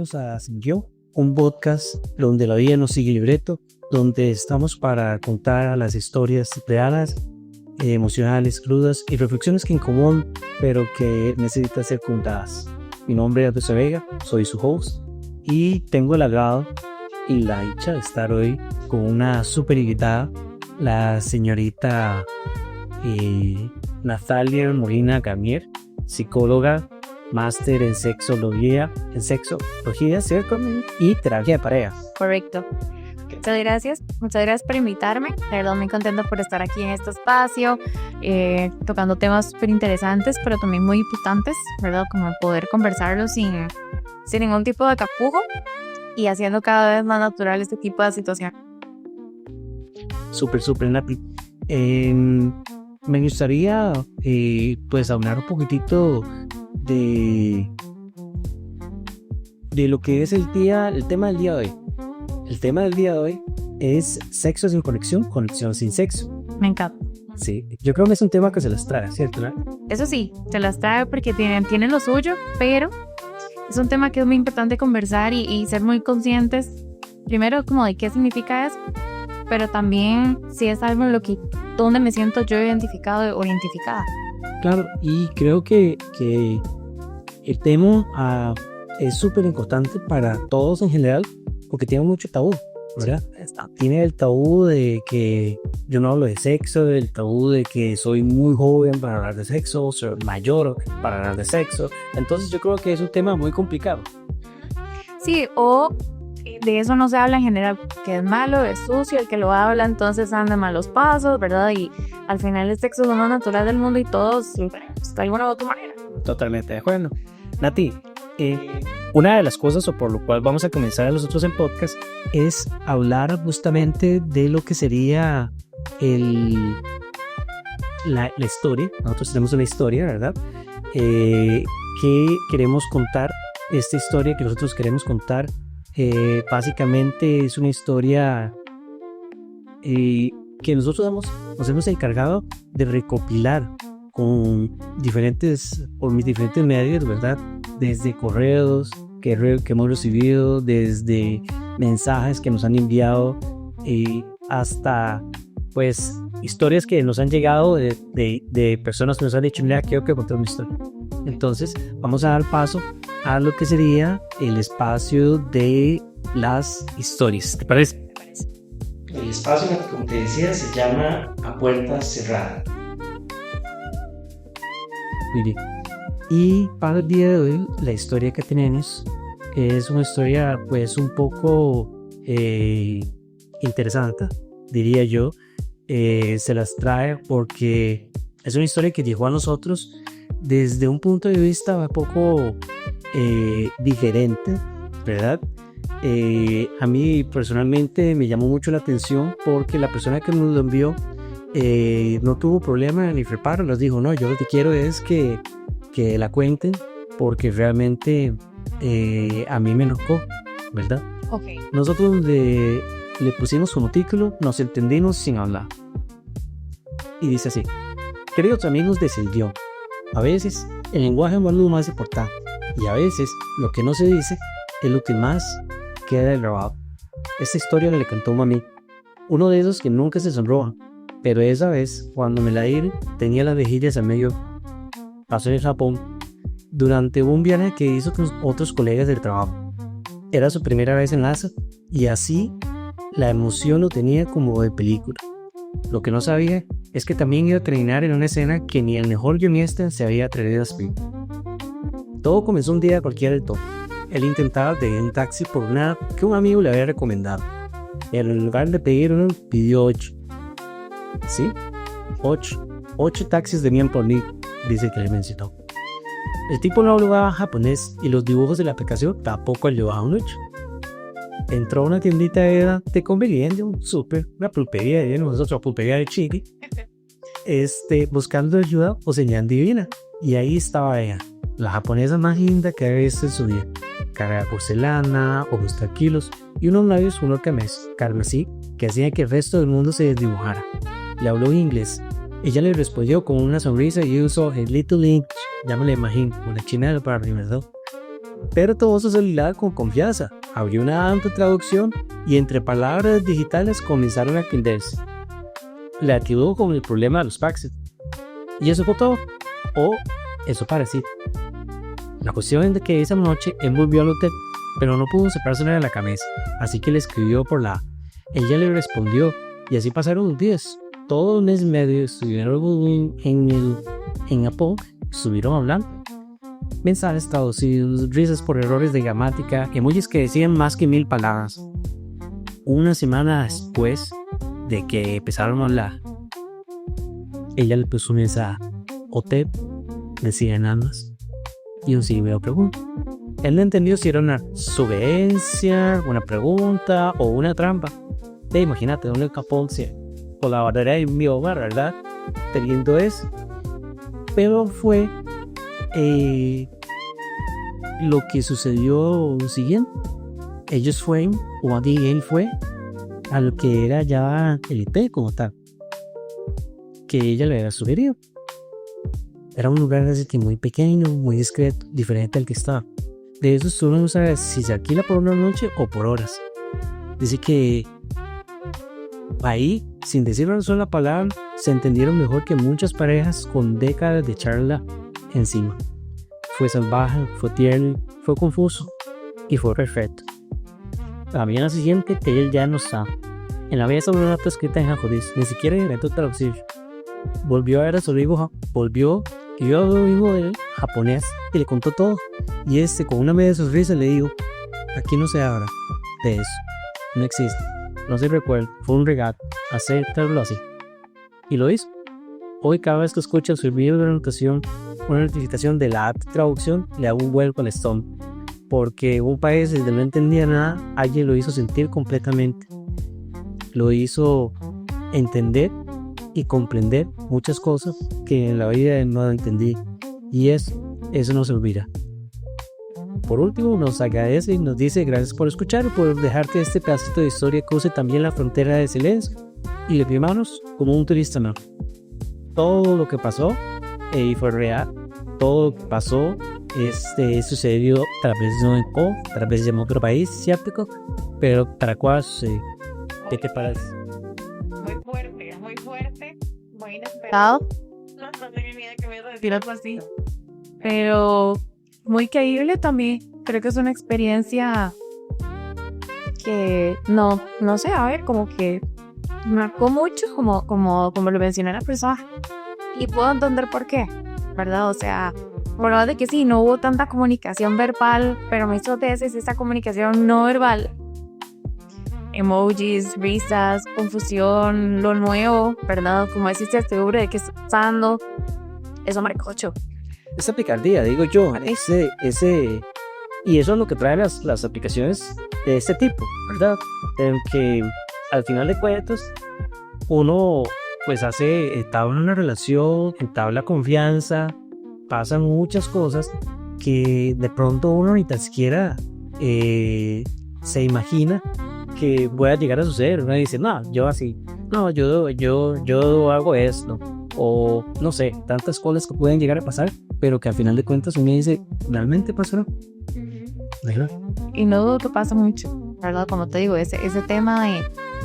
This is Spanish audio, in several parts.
bienvenidos a Sin Guión, un podcast donde la vida no sigue libreto, donde estamos para contar las historias reales, emocionales, crudas y reflexiones que incomodan, pero que necesitan ser contadas. Mi nombre es José Vega, soy su host y tengo el agrado y la dicha de estar hoy con una super invitada, la señorita Natalia Molina Garnier, psicóloga, máster en sexología, ¿cierto? Y terapia de pareja. Correcto. Muchas gracias por invitarme. De verdad muy contenta por estar aquí en este espacio, tocando temas súper interesantes, pero también muy importantes, ¿verdad? Como poder conversarlo sin ningún tipo de tapujo y haciendo cada vez más natural este tipo de situación. Súper, Nati. Me gustaría pues hablar un poquitito de lo que es el tema del día de hoy. El tema del día de hoy es sexo sin conexión, conexión sin sexo. Me encanta. Sí, yo creo que es un tema que se las trae, ¿cierto? ¿No? Eso sí, se las trae porque tienen lo suyo, pero es un tema que es muy importante conversar y ser muy conscientes, primero como de qué significa eso, pero también si es algo en lo que, donde me siento yo identificado o identificada. Claro, y creo que el tema es súper importante para todos en general, porque tiene mucho tabú, ¿verdad? Tiene el tabú de que yo no hablo de sexo, el tabú de que soy muy joven para hablar de sexo, soy mayor para hablar de sexo. Entonces yo creo que es un tema muy complicado. Sí, o de eso no se habla en general, que es malo, es sucio, el que lo habla entonces anda en malos pasos, ¿verdad? Y al final el sexo es lo más natural del mundo y todos de alguna u otra manera. Totalmente de acuerdo. Nati, una de las cosas o por lo cual vamos a comenzar nosotros en podcast es hablar justamente de lo que sería la historia. Nosotros tenemos una historia, ¿verdad? Que queremos contar. Esta historia que nosotros queremos contar básicamente es una historia que nosotros nos hemos encargado de recopilar por mis diferentes medios, ¿verdad? Desde correos que hemos recibido, desde mensajes que nos han enviado, hasta pues historias que nos han llegado de personas que nos han dicho, mira, quiero que contar una historia. Entonces vamos a dar paso a lo que sería el espacio de las historias. ¿Te parece? El espacio, como te decía, se llama A Puerta Cerrada. Mire, y para el día de hoy la historia que tenemos es una historia pues un poco interesante, diría yo. Se las trae porque es una historia que llegó a nosotros desde un punto de vista un poco diferente, ¿verdad? A mí personalmente me llamó mucho la atención porque la persona que nos lo envió no tuvo problema ni reparo, nos dijo, no, yo lo que quiero es que la cuenten porque realmente a mí me enojó, ¿verdad? Okay. Nosotros le pusimos como título, nos entendimos sin hablar. Y dice así: queridos amigos de Sin Guión, a veces el lenguaje es lo más importante y a veces lo que no se dice es lo que más queda grabado. Esta historia le contó a mí, uno de esos que nunca se sonroja, pero esa vez cuando me la dieron tenía las mejillas a medio. Pasó en Japón durante un viaje que hizo con otros colegas del trabajo. Era su primera vez en NASA y así la emoción lo tenía como de película. Lo que no sabía es que también iba a terminar en una escena que ni el mejor guionista se había atrevido a escribir. Todo comenzó un día cualquiera del todo. Él intentaba pedir un taxi por una app que un amigo le había recomendado. En lugar de pedir uno, pidió 8. ¿Sí? 8 taxis venían por mí, dice que le mencionó. El tipo no hablaba japonés y los dibujos de la aplicación tampoco le llevaban mucho. Entró a una tiendita de conveniencia, un súper, una pulpería de nosotros, pulpería de Chile, buscando ayuda o señal divina. Y ahí estaba ella, la japonesa más linda que había visto en su vida. Cara de porcelana, ojos tranquilos y unos labios color carmesí que hacían que el resto del mundo se desdibujara. Le habló en inglés. Ella le respondió con una sonrisa y usó el Little English, ya me la imagino, una china del barrio, ¿verdad? pero tomó su celular con confianza, abrió una amplia traducción y entre palabras digitales comenzaron a entenderse. Le ayudó con el problema de los faxes. Y eso fue todo, o eso parecía. La cuestión es de que esa noche él volvió al hotel, pero no pudo sacársela de la cabeza, así que le escribió por la app. Ella le respondió, y así pasaron los días. Todo un mes y medio estuvieron en Apple, estuvieron hablando. Mensajes traducidos, risas por errores de gramática, emojis que decían más que 1000 palabras. Una semana después de que empezaron a hablar, ella le puso un mensaje, hotel, decía nada más, y un signo de pregunta. Él no entendió si era una sugerencia, una pregunta o una trampa. Imagínate, un capón con la bandera de mi hogar, ¿verdad? Teniendo eso. Pero fue lo que sucedió lo siguiente. Ellos fueron, o él fue, a lo que era ya el IP como tal, que ella le había sugerido. Era un lugar así que muy pequeño, muy discreto, diferente al que estaba. De eso solo no sabe si se alquila por una noche o por horas. Dice que ahí, sin decir una sola palabra, se entendieron mejor que muchas parejas con décadas de charla encima. Fue salvaje, fue tierno, fue confuso y fue perfecto. La mañana siguiente, él ya no estaba. En la mesa una nota escrita en japonés, ni siquiera intentó traducir. Volvió a ver a su hijo, y vio a su hijo del japonés y le contó todo. Y con una media sonrisa le dijo, aquí no se habla de eso, no existe, no se recuerda, fue un regalo, acéptalo así. Y lo hizo. Hoy cada vez que escucha su video de una notificación de la app de traducción, le hago un vuelco al estómago, porque un país donde no entendía nada, alguien lo hizo sentir completamente, lo hizo entender y comprender muchas cosas que en la vida no entendí, y eso no se olvida. Por último, nos agradece y nos dice gracias por escuchar y por dejar que este pedacito de historia cruce también la frontera de silencio y le firmamos como un turista no. Todo lo que pasó fue real, todo lo que pasó sucedió tal vez no en Co, tal vez en otro país, ¿cierto? Pero para cuál sucedió. ¿Qué te parece? Muy fuerte, muy inesperado. No tenía ni idea que me iba a decir algo así. Pero muy creíble también. Creo que es una experiencia que no sé, a ver, como que marcó mucho, como lo mencioné la persona. Y puedo entender por qué, ¿verdad? O sea, por lo de que sí, no hubo tanta comunicación verbal, pero muchas veces esa comunicación no verbal, emojis, risas, confusión, lo nuevo, ¿verdad? Como esa incertidumbre de qué está pasando, eso marcó mucho. Esa picardía, digo yo, y eso es lo que traen las aplicaciones de este tipo, ¿verdad? En que al final de cuentas uno pues entabla una relación, entabla confianza, pasan muchas cosas que de pronto uno ni tan siquiera se imagina que pueda llegar a suceder. Uno dice, no, yo hago esto, o no sé, tantas cosas que pueden llegar a pasar, pero que al final de cuentas uno dice, ¿realmente pasará? ¿Verdad? Y no dudo que pasa mucho, ¿verdad? Como te digo, ese tema de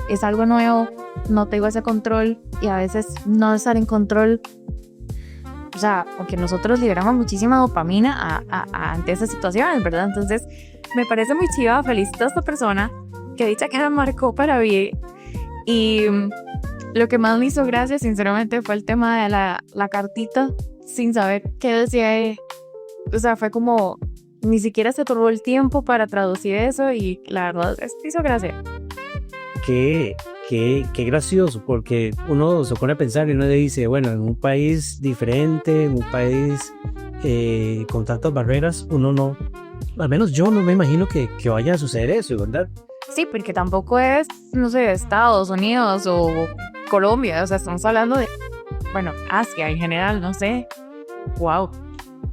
es algo nuevo, no tengo ese control, y a veces no estar en control, o sea, porque nosotros liberamos muchísima dopamina ante esas situaciones, ¿verdad? Entonces, me parece muy chiva, felicito a esta persona que dicha que la marcó para bien. Y lo que más me hizo gracia, sinceramente, fue el tema de la cartita, sin saber qué decía. O sea, fue como, ni siquiera se tomó el tiempo para traducir eso, y la verdad, esto hizo gracia. Qué gracioso, porque uno se pone a pensar y uno dice, bueno, en un país diferente, en un país con tantas barreras, uno no, al menos yo no me imagino que vaya a suceder eso, ¿verdad? Sí, porque tampoco es, no sé, Estados Unidos o Colombia, o sea, estamos hablando de, bueno, Asia en general, no sé. Wow.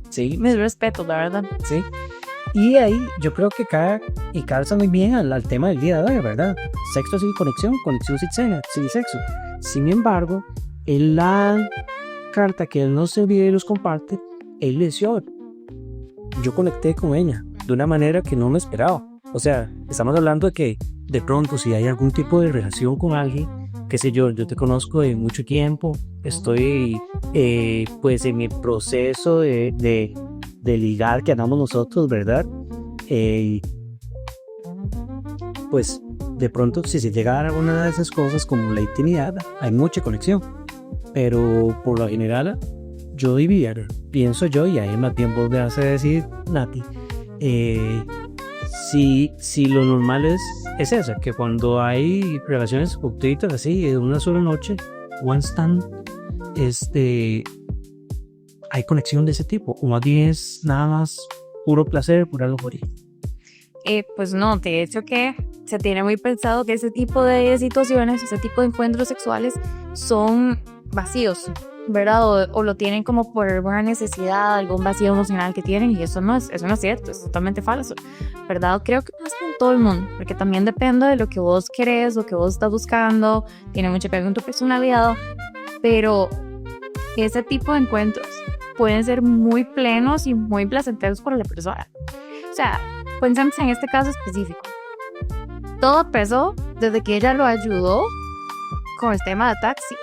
Sí. Mis respetos, la verdad. Sí. Y ahí yo creo que calza muy bien al tema del día de hoy, ¿verdad? Sexo sin conexión sin sexo. Sin embargo, en la carta que él nos envía y nos comparte, él le decía, yo conecté con ella, de una manera que no me esperaba. O sea, estamos hablando de que de pronto si hay algún tipo de relación con alguien, qué sé yo te conozco de mucho tiempo, estoy pues en mi proceso de ligar que andamos nosotros, ¿verdad? Pues de pronto si se llegara a alguna de esas cosas como la intimidad, hay mucha conexión, pero por lo general yo diría, pienso yo, y ahí más bien vos me vas a decir, Nati, si lo normal es eso, que cuando hay relaciones fortuitas así, de una sola noche, one stand, hay conexión de ese tipo, o más bien es nada más puro placer, pura lujuria. Pues no, de hecho que se tiene muy pensado que ese tipo de situaciones, ese tipo de encuentros sexuales son vacíos, ¿verdad? O lo tienen como por alguna necesidad, algún vacío emocional que tienen, y eso no es cierto, es totalmente falso, ¿verdad? Creo que no es con todo el mundo, porque también depende de lo que vos querés, lo que vos estás buscando, tiene mucho que ver con tu personalidad, pero ese tipo de encuentros pueden ser muy plenos y muy placenteros para la persona. O sea, pensemos en este caso específico. Todo empezó desde que ella lo ayudó con el tema de taxi.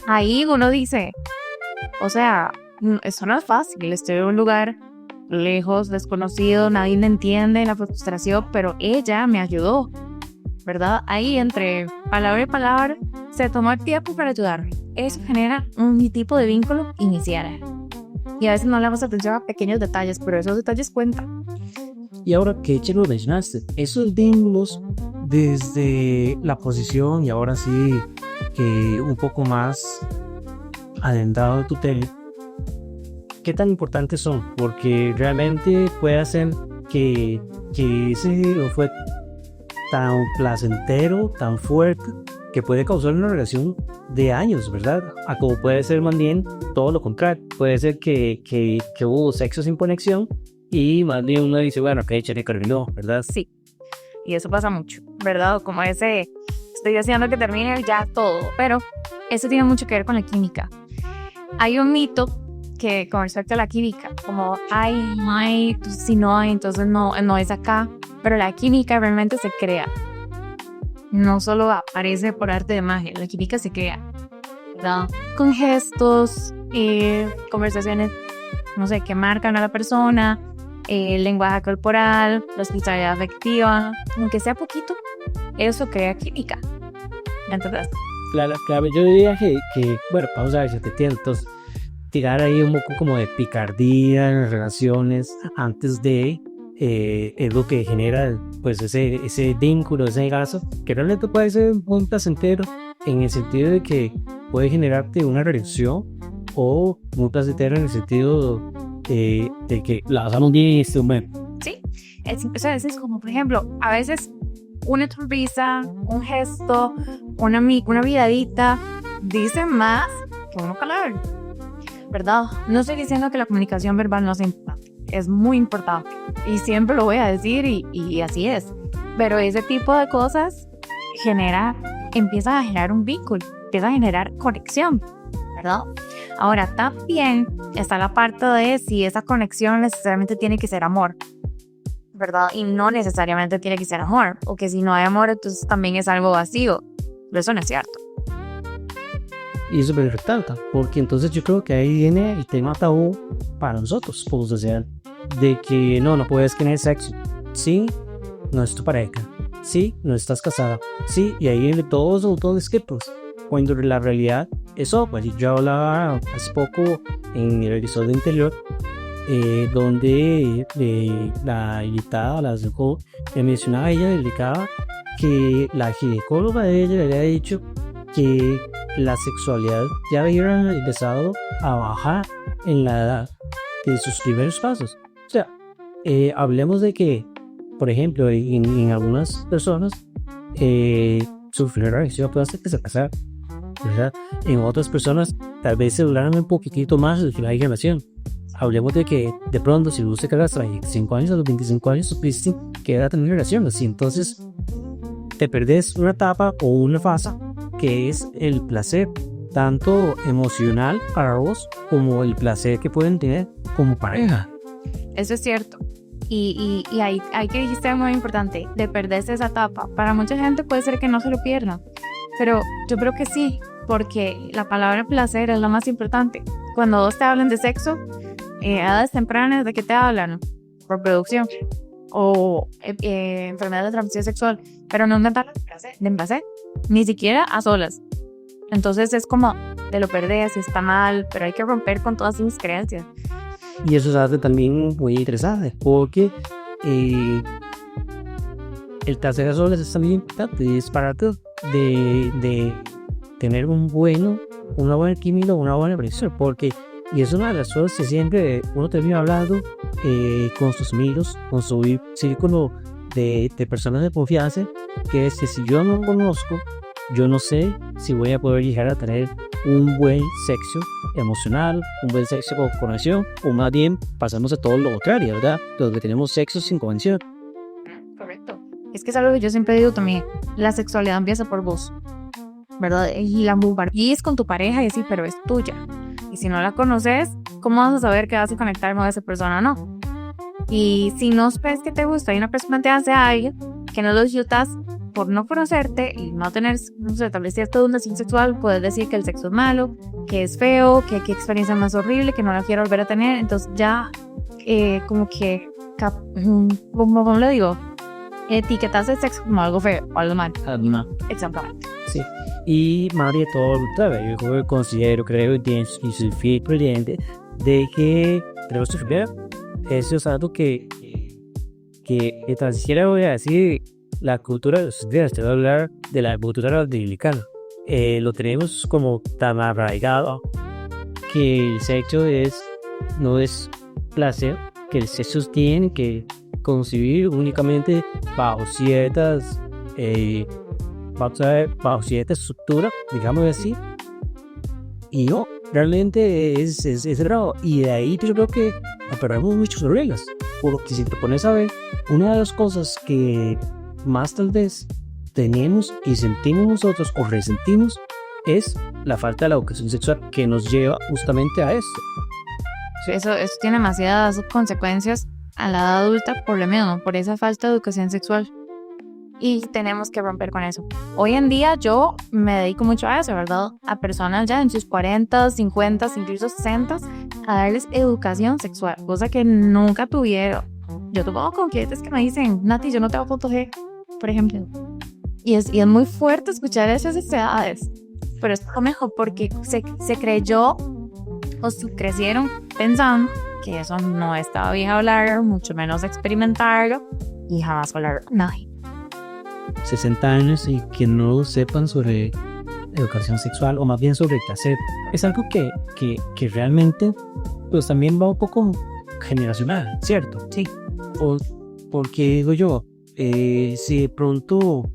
Ahí uno dice, o sea, eso no es fácil, estoy en un lugar lejos, desconocido, nadie me entiende, la frustración, pero ella me ayudó, ¿verdad? Ahí entre palabra y palabra se tomó el tiempo para ayudarme. Eso genera un tipo de vínculo inicial. Y a veces no le damos atención a pequeños detalles, pero esos detalles cuentan. Y ahora que lo mencionaste, esos vínculos desde la posición, y ahora sí que un poco más adentrado en tu tema, ¿qué tan importantes son? Porque realmente puede hacer que ese no fue tan placentero, tan fuerte, que puede causar una relación de años, ¿verdad? A como puede ser más bien todo lo contrario. Puede ser que hubo sexo sin conexión y más bien uno dice, bueno, que échale terminó, ¿verdad? Sí, y eso pasa mucho, ¿verdad? Como ese, estoy haciendo que termine ya todo, pero eso tiene mucho que ver con la química. Hay un mito que con respecto a la química, como hay, si no hay, entonces no es acá, pero la química realmente se crea. No solo aparece por arte de magia, la química se crea, ¿verdad? Con gestos, conversaciones, no sé, que marcan a la persona, el lenguaje corporal, la hospitalidad afectiva, aunque sea poquito, eso crea química. Entonces, Claro, yo diría que bueno, vamos a ver si te entiendo. Entonces, tirar ahí un poco como de picardía en las relaciones antes de es lo que genera pues ese vínculo, ese gasto, que realmente puede ser muy placentero en el sentido de que puede generarte una reacción, o muy placentero en el sentido de que la pasamos bien en este momento. sí, o sea, es como, por ejemplo, a veces una sonrisa, un gesto, una miradita dice más que una palabra, ¿verdad? No estoy diciendo que la comunicación verbal no sea importante, es muy importante y siempre lo voy a decir y así es, pero ese tipo de cosas empieza a generar un vínculo, empieza a generar conexión, ¿verdad? Ahora también está la parte de si esa conexión necesariamente tiene que ser amor, ¿verdad? Y no necesariamente tiene que ser amor, o que si no hay amor entonces también es algo vacío, pero eso no es cierto. Y eso me resalta, porque entonces yo creo que ahí viene el tema tabú para nosotros, por sociedad, de que no puedes tener sexo. Sí, no es tu pareja. Sí, no estás casada. Sí, y ahí viene todos los escritos. Cuando la realidad es otra. Yo hablaba hace poco en el episodio anterior, donde la invitada, la psicóloga, me mencionaba, ella dedicaba que la ginecóloga de ella le había dicho que la sexualidad ya había empezado a bajar en la edad de sus primeros pasos. O sea, hablemos de que, por ejemplo, en algunas personas su primera reacción puede ser que se casar, ¿verdad? En otras personas tal vez se duraran un poquitito más de que la relación. Hablemos de que de pronto si usted casas a los 25 años, a los 25 años supiste que era tener relaciones, y entonces te perdés una etapa o una fase que es el placer, tanto emocional para vos como el placer que pueden tener como pareja. Eso es cierto. Y ahí que dijiste algo muy importante, de perderse esa etapa. Para mucha gente puede ser que no se lo pierda, pero yo creo que sí, porque la palabra placer es lo más importante. Cuando dos te hablan de sexo, a edades tempranas, ¿de qué te hablan? Reproducción o enfermedad de transmisión sexual, pero no de placer, ni siquiera a solas. Entonces es como, te lo perdés, está mal, pero hay que romper con todas esas creencias. Y eso se hace también muy interesante, porque el placer a solas es también importante, es parte de tener una buena química, una buena presión, porque, y es una de las cosas que siempre uno termina hablando con sus amigos, con su círculo de personas de confianza, que es que si yo no conozco, yo no sé si voy a poder llegar a tener un buen sexo emocional, un buen sexo con conexión, o más bien pasamos a todo lo contrario, ¿verdad? Los que tenemos sexo sin conexión. Correcto. Es que es algo que yo siempre digo también, la sexualidad empieza por vos, ¿verdad? Y la compartís con tu pareja y así, pero es tuya. Y si no la conoces, ¿cómo vas a saber que vas a conectar con esa persona o no? Y si no ves que te gusta y una persona te hace algo que no lo disfrutas por no conocerte y no tener, no sé, tal vez cierta educación sexual, puedes decir que el sexo es malo, que es feo, que qué experiencia más horrible, que no la quiero volver a tener. Entonces ya como que, ¿cómo le digo? Etiquetas el sexo como algo feo o algo malo. Exactamente. Sí. Y más de todo, ¿sabes? Yo considero, creo y soy fiel creyente de que tenemos que ver. Eso es algo que tan siquiera voy a decir la cultura de los días, te voy a hablar de la cultura dominicana. Lo tenemos como tan arraigado que el sexo no es placer, que el sexo tiene que concebir únicamente bajo ciertas estructuras, digamos así, y no, realmente es raro, y de ahí yo creo que perdemos muchas reglas, porque si te pones a ver, una de las cosas que más tal vez tenemos y sentimos nosotros o resentimos es la falta de la educación sexual que nos lleva justamente a esto. Eso tiene demasiadas consecuencias a la edad adulta por lo mismo, por esa falta de educación sexual. Y tenemos que romper con eso. Hoy en día yo me dedico mucho a eso, ¿verdad? A personas ya en sus 40, 50, incluso 60, a darles educación sexual, cosa que nunca tuvieron. Yo tomo con clientes que me dicen, Nati, yo no tengo punto G, por ejemplo. Y es muy fuerte escuchar esas edades. Pero es mejor porque se creyó o se crecieron pensando que eso no estaba bien hablar, mucho menos experimentarlo y jamás hablar nadie. 60 años y que no sepan sobre educación sexual o más bien sobre el placer. Es algo que realmente pues también va un poco generacional, ¿cierto? Sí. Porque digo yo, si de pronto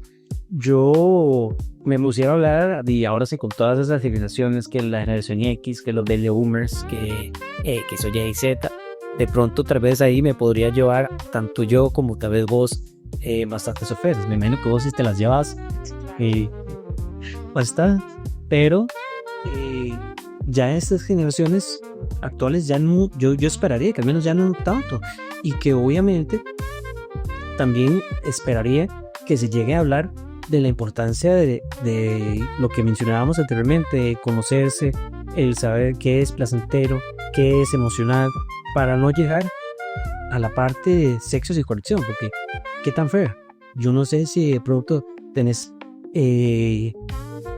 yo me pusiera a hablar y ahora sí con todas esas generaciones, que la generación X, que los baby boomers, que soy Y y Z, de pronto tal vez ahí me podría llevar tanto yo como tal vez vos bastantes ofertas. Me imagino que vos si te las llevas bastante, pero ya estas generaciones actuales ya no, yo esperaría que al menos ya no tanto, y que obviamente también esperaría que se llegue a hablar de la importancia de lo que mencionábamos anteriormente, de conocerse, el saber qué es placentero, qué es emocional, para no llegar a la parte de sexo sin conexión, porque qué tan fea. Yo no sé si de pronto tenés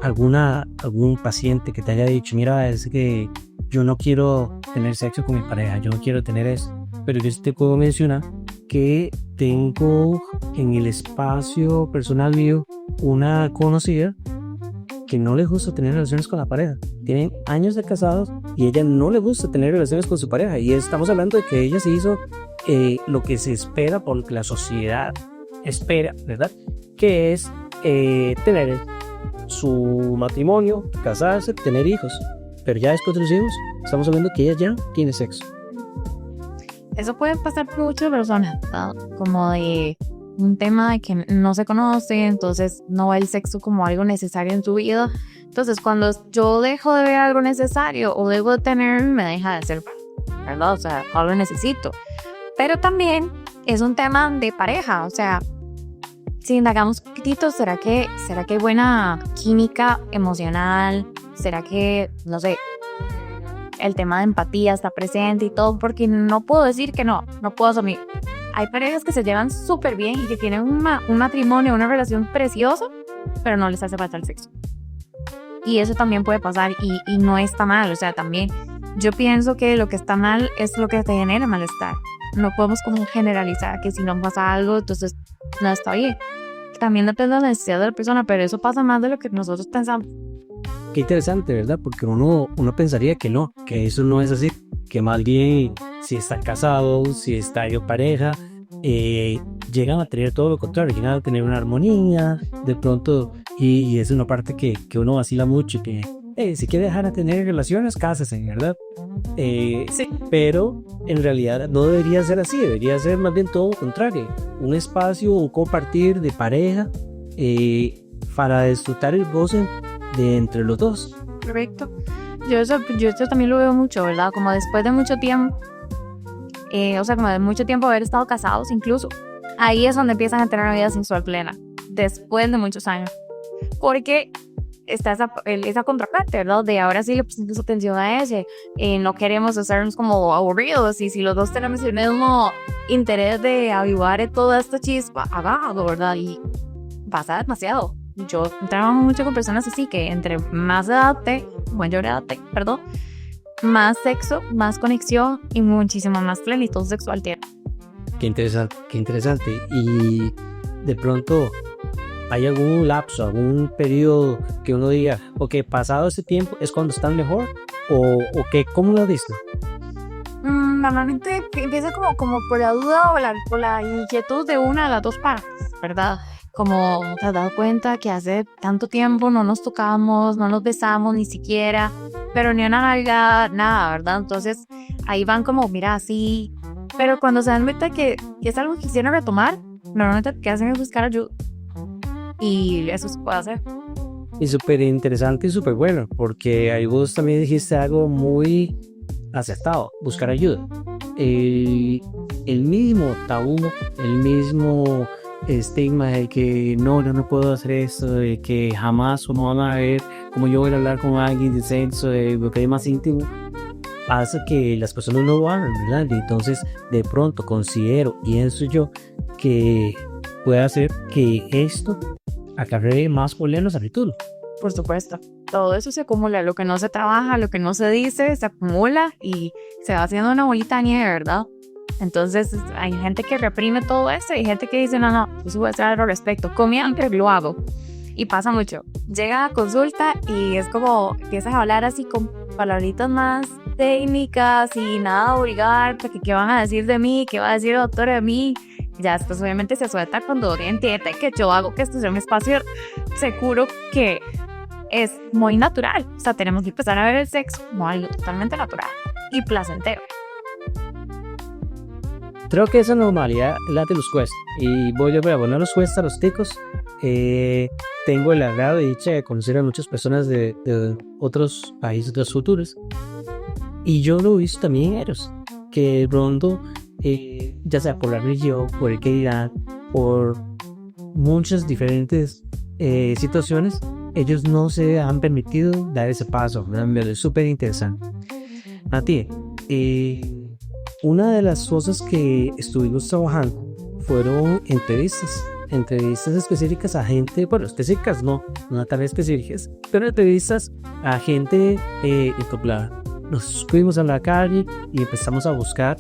algún paciente que te haya dicho, mira, es que yo no quiero tener sexo con mi pareja, yo no quiero tener eso, pero yo sí te puedo mencionar que tengo en el espacio personal mío una conocida que no le gusta tener relaciones con la pareja. Tienen años de casados y ella no le gusta tener relaciones con su pareja, y estamos hablando de que ella se hizo lo que se espera por la sociedad espera, ¿verdad? Que es tener su matrimonio, casarse, tener hijos, pero ya después de los hijos estamos hablando que ella ya tiene sexo. Eso puede pasar por muchas personas, ¿verdad? Como de un tema de que no se conoce, entonces no ve el sexo como algo necesario en su vida. Entonces cuando yo dejo de ver algo necesario o dejo de tener, me deja de ser, ¿verdad? O sea, no lo necesito. Pero también es un tema de pareja. O sea, si indagamos un poquitito, ¿será que hay buena química emocional? ¿Será que, no sé, el tema de empatía está presente y todo? Porque no puedo decir que no puedo asumir. Hay parejas que se llevan súper bien y que tienen un matrimonio, una relación preciosa, pero no les hace falta el sexo. Y eso también puede pasar y no está mal. O sea, también yo pienso que lo que está mal es lo que te genera malestar. No podemos como generalizar que si no pasa algo, entonces no está bien. También depende de la necesidad de la persona, pero eso pasa más de lo que nosotros pensamos. Qué interesante, ¿verdad? Porque uno pensaría que no, que eso no es así, que más bien si están casados, si está en pareja, llegan a tener todo lo contrario, llegan a tener una armonía de pronto, y es una parte que uno vacila mucho, que si quiere dejar de tener relaciones, cásese, ¿verdad? Sí. Pero en realidad no debería ser así, debería ser más bien todo lo contrario, un espacio o compartir de pareja para disfrutar el goce de entre los dos. Correcto. Yo eso también lo veo mucho, ¿verdad? Como después de mucho tiempo, como de mucho tiempo haber estado casados incluso, ahí es donde empiezan a tener una vida sexual plena, después de muchos años. Porque está esa contraparte, ¿verdad? De ahora sí le pusimos atención a ese, no queremos hacernos como aburridos, y si los dos tenemos el mismo interés de avivar toda esta chispa, hagámoslo, ¿verdad? Y pasa demasiado. Yo trabajo mucho con personas así, que entre más más sexo, más conexión y muchísima más plenitud sexual tiene. Qué interesante. Y de pronto hay algún lapso, algún periodo que uno diga, ok, pasado ese tiempo es cuando están mejor, o qué, ¿cómo lo has visto? Normalmente empieza como por la duda o la inquietud de una de las dos partes, ¿verdad? Como te has dado cuenta que hace tanto tiempo no nos tocamos, no nos besamos ni siquiera, pero ni una nalga, nada, ¿verdad? Entonces ahí van como, mira, sí, pero cuando se dan cuenta que es algo que quisieran retomar, normalmente lo que hacen es buscar ayuda, y eso se puede hacer. Y súper interesante y súper bueno, porque ahí vos también dijiste algo muy acertado, buscar ayuda. El mismo tabú, el mismo estigma de que no, yo no puedo hacer esto, de que jamás no van a ver cómo yo voy a hablar con alguien de sexo, de lo que es más íntimo, hace que las personas no lo hagan, ¿verdad? Y entonces de pronto considero, y pienso yo, que puede hacer que esto acarree más problemas al futuro. Por supuesto, todo eso se acumula, lo que no se trabaja, lo que no se dice, se acumula y se va haciendo una bolita de nieve, ¿verdad? Entonces hay gente que reprime todo eso y gente que dice, no, eso voy a hacer algo al respecto, con mi hambre lo hago. Y pasa mucho, llega a consulta y es como, empiezas a hablar así con palabritas más técnicas y nada de obligar, porque qué van a decir de mí, qué va a decir el doctor de mí. Ya después obviamente se suelta cuando entiende que yo hago que esto sea un espacio seguro, que es muy natural. O sea, tenemos que empezar a ver el sexo como algo totalmente natural y placentero. Creo que esa normalidad la de los cuesta, y voy a ver, no los cuesta a los ticos. Tengo el agrado y dicha de conocer a muchas personas de otros países, de otras culturas, y yo lo he visto también en ellos, que pronto, ya sea por la religión, por el calidad, por muchas diferentes situaciones, ellos no se han permitido dar ese paso. Es súper interesante. Nati, una de las cosas que estuvimos trabajando fueron entrevistas específicas a gente, bueno, específicas no tan específicas, pero entrevistas a gente popular. Nos fuimos a la calle y empezamos a buscar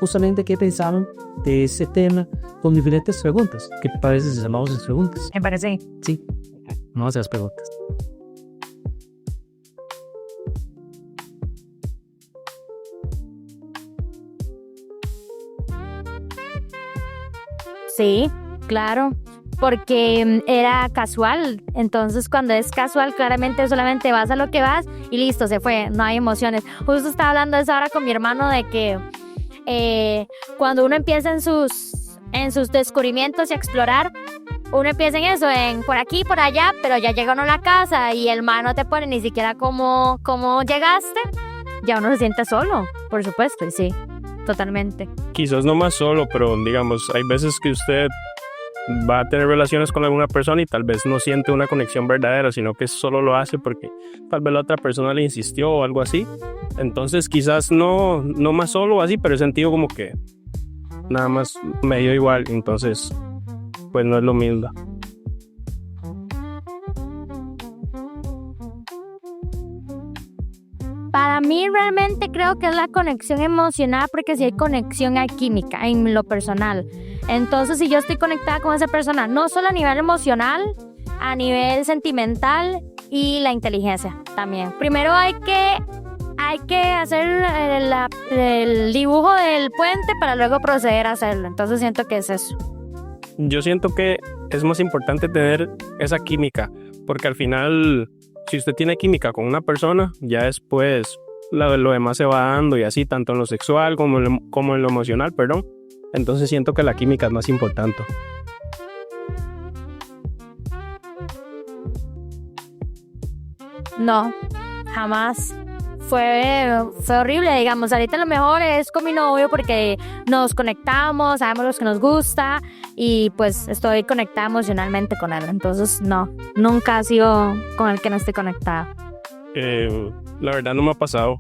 justamente qué pensaban de ese tema con diferentes preguntas. ¿Qué te parece si llamamos las preguntas? Me parece. Sí, vamos a hacer las preguntas. Sí, claro, porque era casual. Entonces, cuando es casual, claramente solamente vas a lo que vas y listo, se fue, no hay emociones. Justo estaba hablando de eso ahora con mi hermano, de que cuando uno empieza en sus descubrimientos y a explorar, uno empieza en eso, en por aquí, por allá, pero ya llega uno a la casa y el man no te pone ni siquiera cómo llegaste, ya uno se siente solo, por supuesto, y sí. totalmente. Quizás no más solo, pero digamos, hay veces que usted va a tener relaciones con alguna persona y tal vez no siente una conexión verdadera, sino que solo lo hace porque tal vez la otra persona le insistió o algo así. Entonces quizás no más solo o así, pero he sentido como que nada más me dio igual, entonces pues no es lo mismo. Para mí realmente creo que es la conexión emocional, porque si hay conexión hay química en lo personal. Entonces si yo estoy conectada con esa persona, no solo a nivel emocional, a nivel sentimental y la inteligencia también. Primero hay que hacer el dibujo del puente para luego proceder a hacerlo. Entonces siento que es eso. Yo siento que es más importante tener esa química, porque al final, si usted tiene química con una persona, ya después lo demás se va dando y así, tanto en lo sexual como en lo emocional, perdón. Entonces siento que la química es más importante. No, jamás. Fue horrible, digamos. Ahorita lo mejor es con mi novio porque nos conectamos, sabemos lo que nos gusta y pues estoy conectada emocionalmente con él. Entonces no, nunca ha sido con el que no estoy conectada. La verdad no me ha pasado.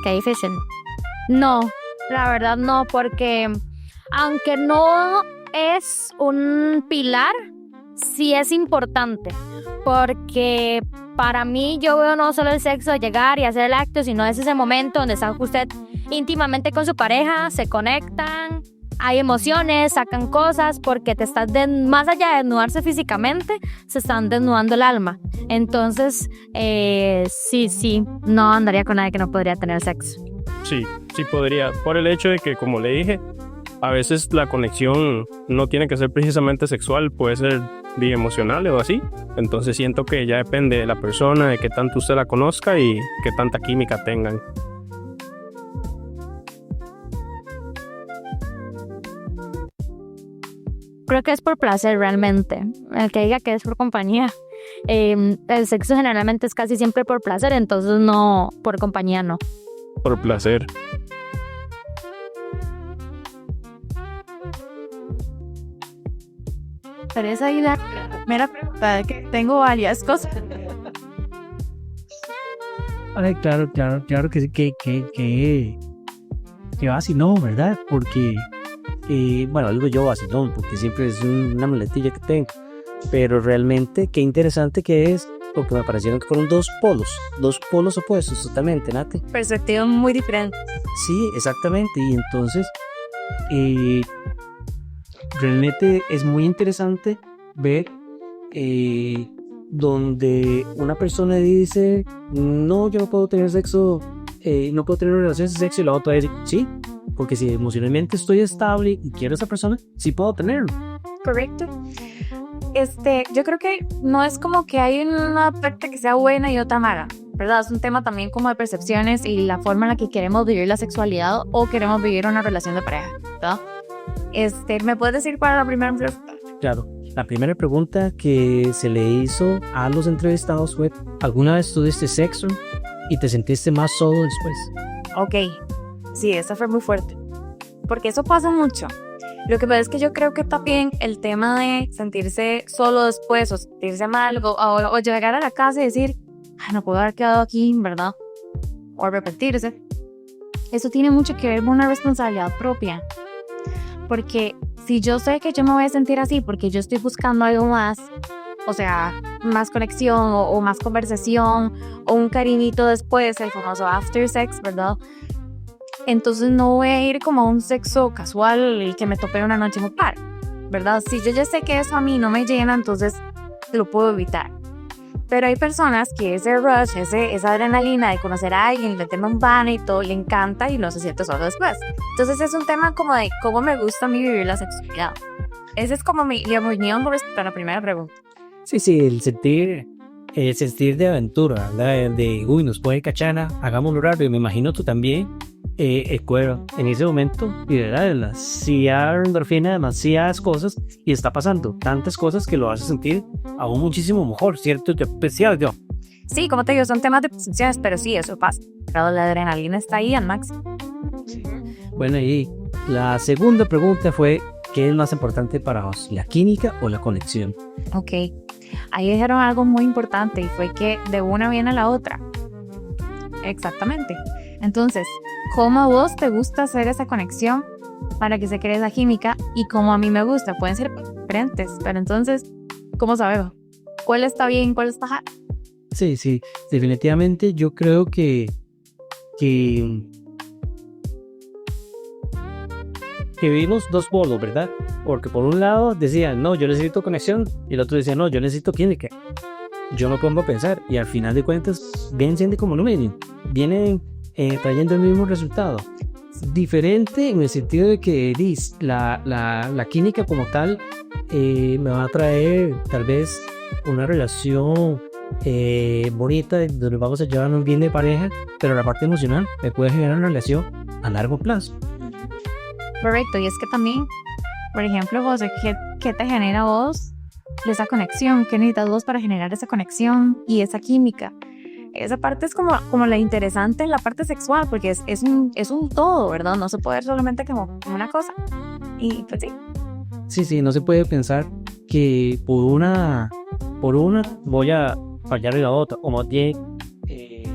Qué difícil. No, la verdad no, porque aunque no es un pilar, sí es importante, porque para mí yo veo no solo el sexo, llegar y hacer el acto, sino es ese momento donde está usted íntimamente con su pareja, se conectan, hay emociones, sacan cosas, porque te estás más allá de desnudarse físicamente, se están desnudando el alma. Entonces, sí, no andaría con nadie que no podría tener sexo. Sí podría, por el hecho de que, como le dije, a veces la conexión no tiene que ser precisamente sexual, puede ser emocional o así. Entonces siento que ya depende de la persona, de qué tanto usted la conozca y qué tanta química tengan. Creo que es por placer realmente. El que diga que es por compañía. El sexo generalmente es casi siempre por placer, entonces no, por compañía no. Por placer. Teresa, ahí la primera pregunta, que tengo varias cosas. Ay, claro que sí, que vacilón, ¿verdad? Porque, bueno, digo yo vacilón, porque siempre es una muletilla que tengo, pero realmente qué interesante que es, porque me parecieron que fueron dos polos opuestos totalmente, Nati. Perspectivas muy diferentes. Sí, exactamente, y entonces, realmente es muy interesante ver donde una persona dice, no, yo no puedo tener sexo, no puedo tener relaciones de sexo, y la otra dice, sí, porque si emocionalmente estoy estable y quiero a esa persona, sí puedo tenerlo. Correcto. Yo creo que no es como que hay una parte que sea buena y otra mala, ¿verdad? Es un tema también como de percepciones y la forma en la que queremos vivir la sexualidad o queremos vivir una relación de pareja, ¿verdad? ¿Me puedes decir cuál es la primera pregunta? Claro, la primera pregunta que se le hizo a los entrevistados fue, ¿alguna vez tuviste sexo y te sentiste más solo después? Ok, sí, esa fue muy fuerte, porque eso pasa mucho. Lo que pasa es que yo creo que también el tema de sentirse solo después o sentirse mal o llegar a la casa y decir, ay, no puedo haber quedado aquí, ¿verdad? O arrepentirse. Eso tiene mucho que ver con una responsabilidad propia. Porque si yo sé que yo me voy a sentir así porque yo estoy buscando algo más, o sea, más conexión o más conversación o un cariñito después, el famoso after sex, ¿verdad? Entonces no voy a ir como a un sexo casual y que me tope una noche en un par, ¿verdad? Si yo ya sé que eso a mí no me llena, entonces lo puedo evitar. Pero hay personas que ese rush, esa adrenalina de conocer a alguien, meterme un baño y todo, le encanta y no se siente solo después. Entonces es un tema como de cómo me gusta a mí vivir la sexualidad. Esa es como mi opinión respecto a la primera pregunta. Sí, el sentir de aventura, ¿verdad? De, uy, nos puede cachana, hagámoslo rápido. Me imagino tú también, el cuero, en ese momento, y verdad, si hay endorfina, demasiadas cosas, y está pasando tantas cosas que lo hace sentir aún muchísimo mejor, ¿cierto? Especial yo. sí, como te digo, son temas de percepciones, pero sí, eso pasa. Pero la adrenalina está ahí al máximo. Bueno, y la segunda pregunta fue, ¿qué es más importante para vos, la química o la conexión? Ok, ahí dijeron algo muy importante y fue que de una viene la otra. Exactamente. Entonces, ¿cómo a vos te gusta hacer esa conexión para que se cree esa química? Y como a mí me gusta, pueden ser diferentes, pero entonces, ¿cómo sabemos? ¿Cuál está bien, cuál está mal? Sí, sí, definitivamente yo creo que vimos dos polos, ¿verdad? Porque por un lado decían, no, yo necesito conexión, y el otro decía, no, yo necesito química. Yo me pongo a pensar, y al final de cuentas, vienen siendo como lo mismo, vienen trayendo el mismo resultado. Diferente en el sentido de que la química como tal me va a traer tal vez una relación bonita donde vamos a llevarnos bien de pareja, pero la parte emocional me puede generar una relación a largo plazo. Correcto, y es que también, por ejemplo, vos, ¿qué te genera a vos esa conexión? ¿Qué necesitas vos para generar esa conexión y esa química? Esa parte es como la interesante en la parte sexual, porque es un todo, ¿verdad? No se puede ver solamente como una cosa. Y pues sí. Sí, no se puede pensar que por una voy a fallar en la otra, o más bien,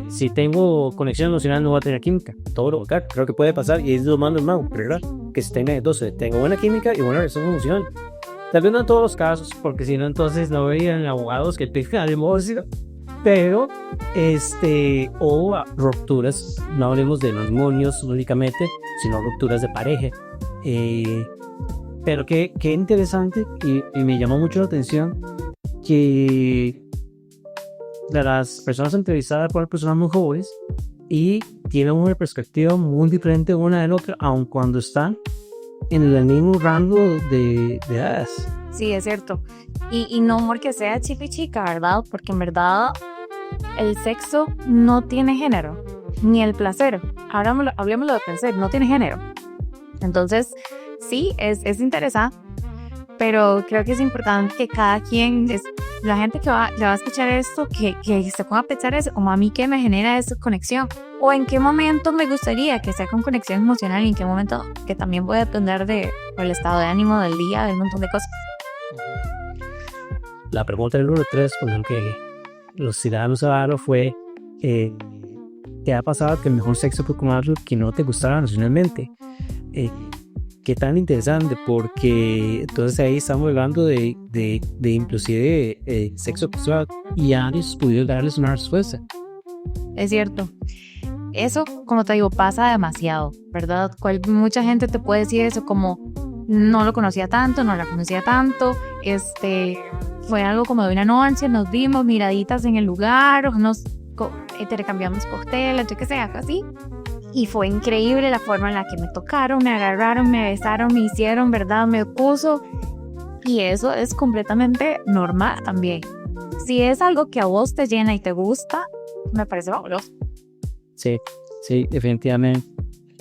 si tengo conexión emocional no voy a tener química. Todo lo contrario, creo que puede pasar y es lo más normal, ¿verdad? Que se tenga entonces, tengo buena química y buena relación emocional. Tal vez no en todos los casos, porque si no entonces no verían abogados que tengan emoción. Pero, o rupturas, no hablemos de matrimonios únicamente, sino rupturas de pareja. Pero qué interesante y me llamó mucho la atención que de las personas entrevistadas fueron personas muy jóvenes y tienen una perspectiva muy diferente una de la otra, aun cuando están en el mismo rango de edades. Sí, es cierto. Y no porque sea chico y chica, ¿verdad? Porque en verdad el sexo no tiene género, ni el placer. Ahora hablemos de placer, no tiene género. Entonces, sí, es interesante, pero creo que es importante que cada quien, la gente que va a escuchar esto, que se ponga a pensar eso, como a mí que me genera esa conexión, o en qué momento me gustaría que sea con conexión emocional y en qué momento, que también puede depender del estado de ánimo del día, de un montón de cosas. La pregunta del número 3, con el que los ciudadanos hablaron fue, ¿te ha pasado que el mejor sexo fue con algo que no te gustaba nacionalmente? Qué tan interesante, porque entonces ahí estamos hablando de inclusive sexo casual y antes pudieron darles una respuesta. Es cierto. Eso, como te digo, pasa demasiado, ¿verdad? Mucha gente te puede decir eso como no lo conocía tanto, no la conocía tanto, fue algo como de una noche, nos vimos miraditas en el lugar, nos intercambiamos cócteles, yo qué sé, algo así. Y fue increíble la forma en la que me tocaron, me agarraron, me besaron, me hicieron, ¿verdad? Me puso. Y eso es completamente normal también. Si es algo que a vos te llena y te gusta, me parece fabuloso. Sí, definitivamente.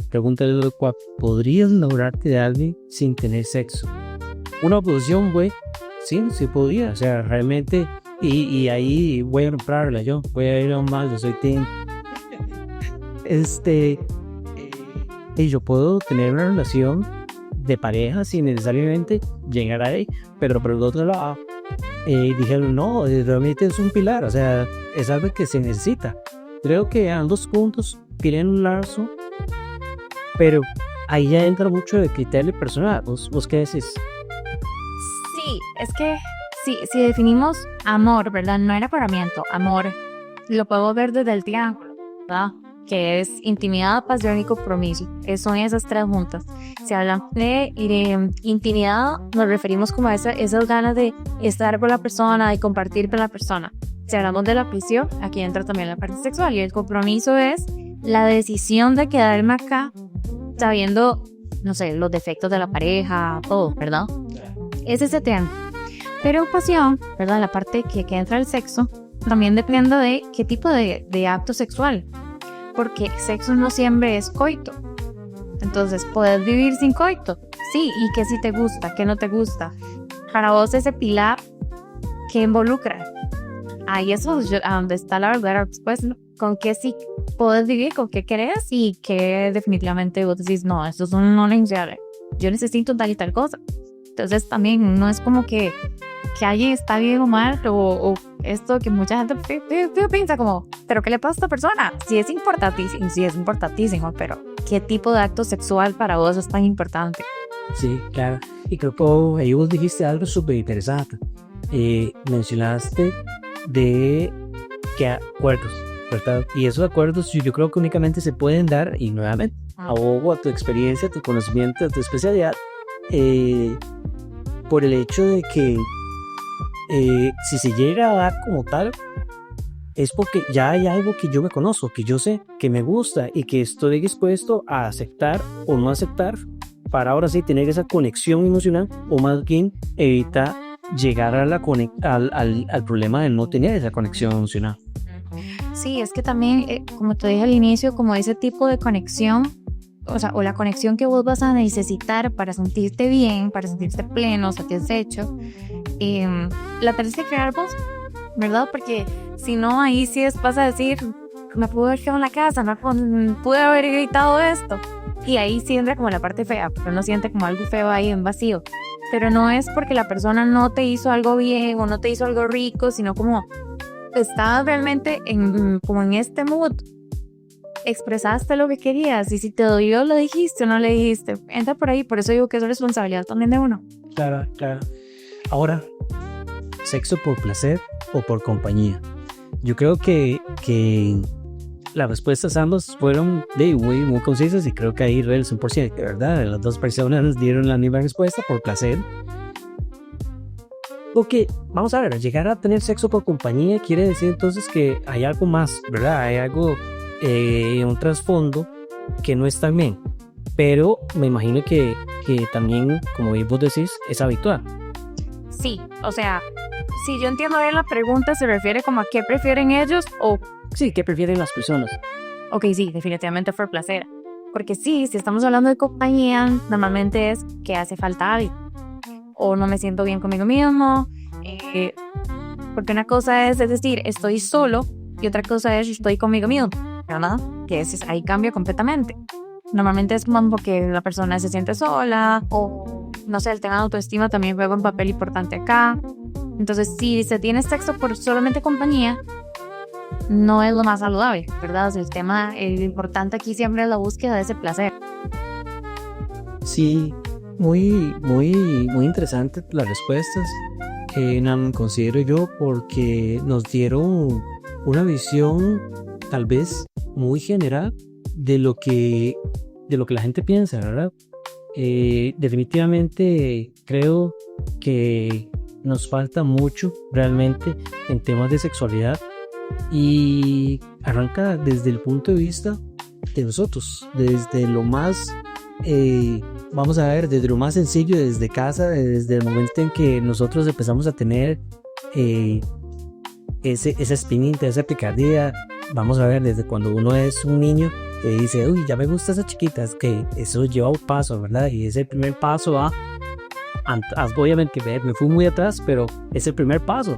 Pregúntale cuál podrías enamorarte de alguien sin tener sexo. Una posición, güey, sí podría. O sea, realmente, y ahí voy a comprarla yo. Voy a ir a un mal, yo soy team. Y yo puedo tener una relación de pareja sin necesariamente llegar ahí, pero por el otro lado dijeron no, realmente es un pilar, o sea, es algo que se necesita. Creo que ambos puntos tienen un lazo, pero ahí ya entra mucho el criterio personal. ¿Vos qué decís? Sí, es que si definimos amor, ¿verdad? No enamoramiento, amor, lo puedo ver desde el triángulo, ¿verdad? Que es intimidad, pasión y compromiso. Son esas tres juntas. Si hablamos de intimidad, nos referimos como a esas ganas de estar con la persona, de compartir con la persona. Si hablamos de la pasión, aquí entra también la parte sexual. Y el compromiso es la decisión de quedarme acá sabiendo, no sé, los defectos de la pareja, todo, ¿verdad? Es ese triángulo. Pero pasión, ¿verdad? La parte que entra el sexo, también depende de qué tipo de acto sexual. Porque sexo no siempre es coito. Entonces, ¿puedes vivir sin coito? Sí, y que si te gusta, que no te gusta. Para vos ese pilar, ¿qué involucra? ahí eso es a donde está la verdadera respuesta. Con qué sí puedes vivir, con qué querés y que definitivamente vos decís, no, esto es un no negociable. Yo necesito tal y tal cosa. Entonces también no es como que alguien está bien o mal o esto que mucha gente piensa como, ¿pero qué le pasa a esta persona? Sí es importantísimo, pero ¿qué tipo de acto sexual para vos es tan importante? Sí, claro. Y creo que ahí vos dijiste algo súper interesante. Mencionaste de que acuerdos, ¿verdad? Y esos acuerdos yo creo que únicamente se pueden dar, y nuevamente, abogo a tu experiencia, a tu conocimiento, a tu especialidad, por el hecho de que si se llega a dar como tal, es porque ya hay algo que yo me conozco, que yo sé, que me gusta y que estoy dispuesto a aceptar o no aceptar para ahora sí tener esa conexión emocional, o más bien evitar llegar a al problema de no tener esa conexión emocional. Sí, es que también, como te dije al inicio, como ese tipo de conexión, o la conexión que vos vas a necesitar para sentirte bien, para sentirte pleno, satisfecho, la tenés que crear vos, ¿verdad? Porque si no, ahí sí vas a decir, me pude haber quedado en la casa, pude haber evitado esto. Y ahí sí entra como la parte fea, pero uno siente como algo feo ahí en vacío. Pero no es porque la persona no te hizo algo bien o no te hizo algo rico, sino como estabas realmente como en este mood. Expresaste lo que querías y si te dolió lo dijiste o no le dijiste. Entra por ahí, por eso digo que es responsabilidad también de uno. Claro, claro. Ahora, ¿sexo por placer o por compañía? Yo creo que las respuestas ambas fueron muy concisas y creo que ahí el 100%, ¿verdad? Las dos personas dieron la misma respuesta, por placer. Porque, vamos a ver, llegar a tener sexo por compañía quiere decir entonces que hay algo más, ¿verdad? Hay algo, un trasfondo que no está bien. Pero me imagino que también, como vos decís, es habitual. Sí, o sea, si yo entiendo bien la pregunta, se refiere como a qué prefieren ellos o... Sí, ¿qué prefieren las personas? Ok, sí, definitivamente por placer. Porque sí, si estamos hablando de compañía, normalmente es que hace falta algo. O no me siento bien conmigo mismo. Porque una cosa es decir, estoy solo, y otra cosa es estoy conmigo mismo, ¿verdad? Que ahí cambia completamente. Normalmente es como porque la persona se siente sola, o no sé, el tema de autoestima también juega un papel importante acá. Entonces, si se tiene sexo por solamente compañía, no es lo más saludable, ¿verdad? O sea, el importante aquí siempre es la búsqueda de ese placer. Sí, muy interesantes las respuestas que considero yo, porque nos dieron una visión tal vez muy general de lo que la gente piensa, ¿verdad? Definitivamente creo que nos falta mucho realmente en temas de sexualidad, y arranca desde el punto de vista de nosotros, desde lo más vamos a ver, desde lo más sencillo, desde casa, desde el momento en que nosotros empezamos a tener esa espinita, esa picardía. Vamos a ver, desde cuando uno es un niño que dice, uy, ya me gusta esa chiquita, es que eso lleva un paso, ¿verdad? Y ese primer paso va, obviamente me fui muy atrás, pero es el primer paso.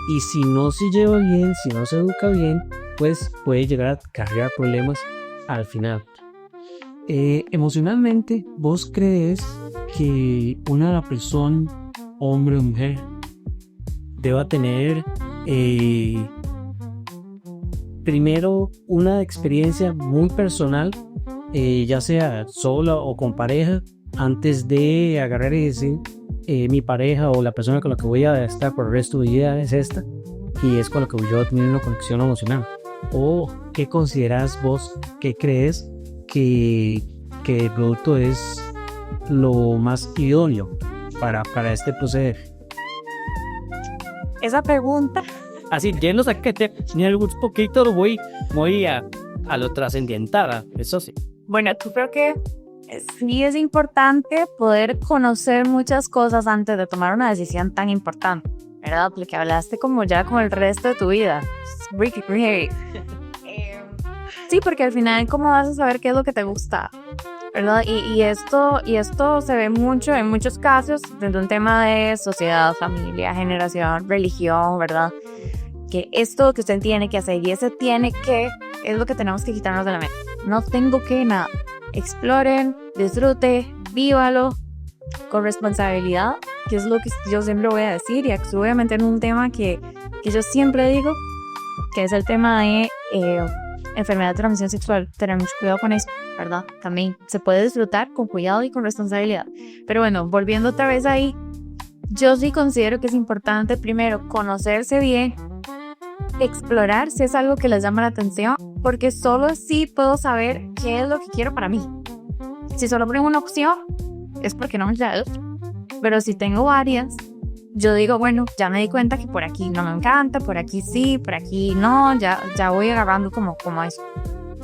Y si no se lleva bien, si no se educa bien, pues puede llegar a acarrear problemas al final. Emocionalmente, ¿vos crees que una persona, hombre o mujer, deba tener primero una experiencia muy personal, ya sea sola o con pareja, antes de agarrar y decir mi pareja o la persona con la que voy a estar por el resto de mi vida es esta, y es con la que yo voy a tener una conexión emocional? ¿O qué consideras vos, qué crees que el producto es lo más idóneo para este proceder? Esa pregunta, Así, ya no sé que ni algún poquito lo voy a lo trascendental, eso sí. bueno, tú creo que sí es importante poder conocer muchas cosas antes de tomar una decisión tan importante, ¿verdad? Porque hablaste como ya con el resto de tu vida. Sí, porque al final, ¿cómo vas a saber qué es lo que te gusta? ¿Verdad? Y esto se ve mucho en muchos casos desde un tema de sociedad, familia, generación, religión, ¿verdad? que esto que usted tiene que hacer y ese tiene que es lo que tenemos que quitarnos de la mente. No tengo que nada. Exploren, disfrute, vívalo con responsabilidad, que es lo que yo siempre voy a decir, y aquí voy a meter un tema que yo siempre digo, que es el tema de enfermedad de transmisión sexual. Tener mucho cuidado con eso, ¿verdad? También se puede disfrutar con cuidado y con responsabilidad. Pero bueno, volviendo otra vez ahí, yo sí considero que es importante primero conocerse bien, explorar si es algo que les llama la atención, porque solo así puedo saber qué es lo que quiero para mí. Si solo pongo una opción, es porque no me sale. Pero si tengo varias, yo digo, bueno, ya me di cuenta que por aquí no me encanta, por aquí sí, por aquí no, ya voy agarrando como eso.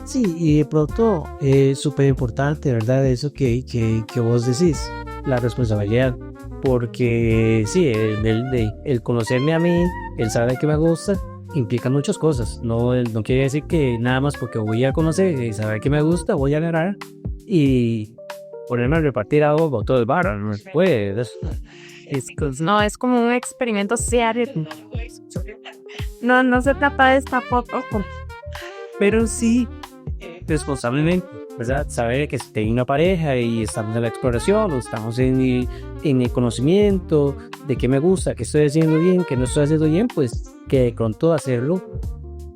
Sí, y de pronto es súper importante, ¿verdad? Eso que vos decís, la responsabilidad. Porque sí, el conocerme a mí, el saber que me gusta, implica muchas cosas. No quiere decir que nada más porque voy a conocer y saber que me gusta, voy a agarrar y ponerme a repartir algo por todo el bar. No se puede. No, es como un experimento serio. No se trata de esta foto. Pero sí, responsablemente, ¿verdad? Saber que si tengo una pareja y estamos en la exploración, o estamos en el conocimiento de qué me gusta, qué estoy haciendo bien, qué no estoy haciendo bien, pues que de pronto hacerlo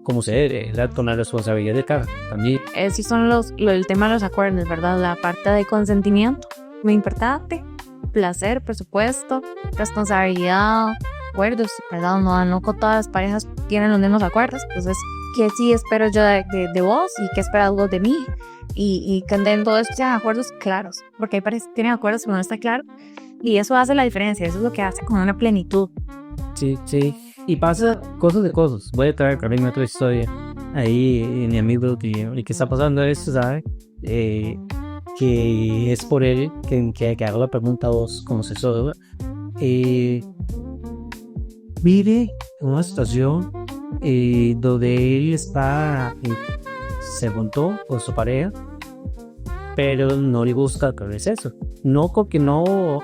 como se debe, ¿verdad? Con la responsabilidad de cada también. Sí son el tema de los acuerdos, ¿verdad? La parte de consentimiento, muy importante. Placer, presupuesto, responsabilidad, acuerdos, ¿verdad? No con todas las parejas tienen los mismos acuerdos. Entonces, ¿qué sí espero yo de vos y qué esperas vos de mí? Y que en todo esto sean acuerdos claros, porque hay parejas que tienen acuerdos pero no está claro, y eso hace la diferencia, eso es lo que hace con una plenitud. Sí, y pasa cosas de cosas. Voy a traer también otra historia ahí en mi amigo y que está pasando esto, ¿sabes? Que es por él que hago la pregunta a vos como asesor. Vive en una situación donde él se juntó con su pareja, pero no le gusta el sexo. No porque no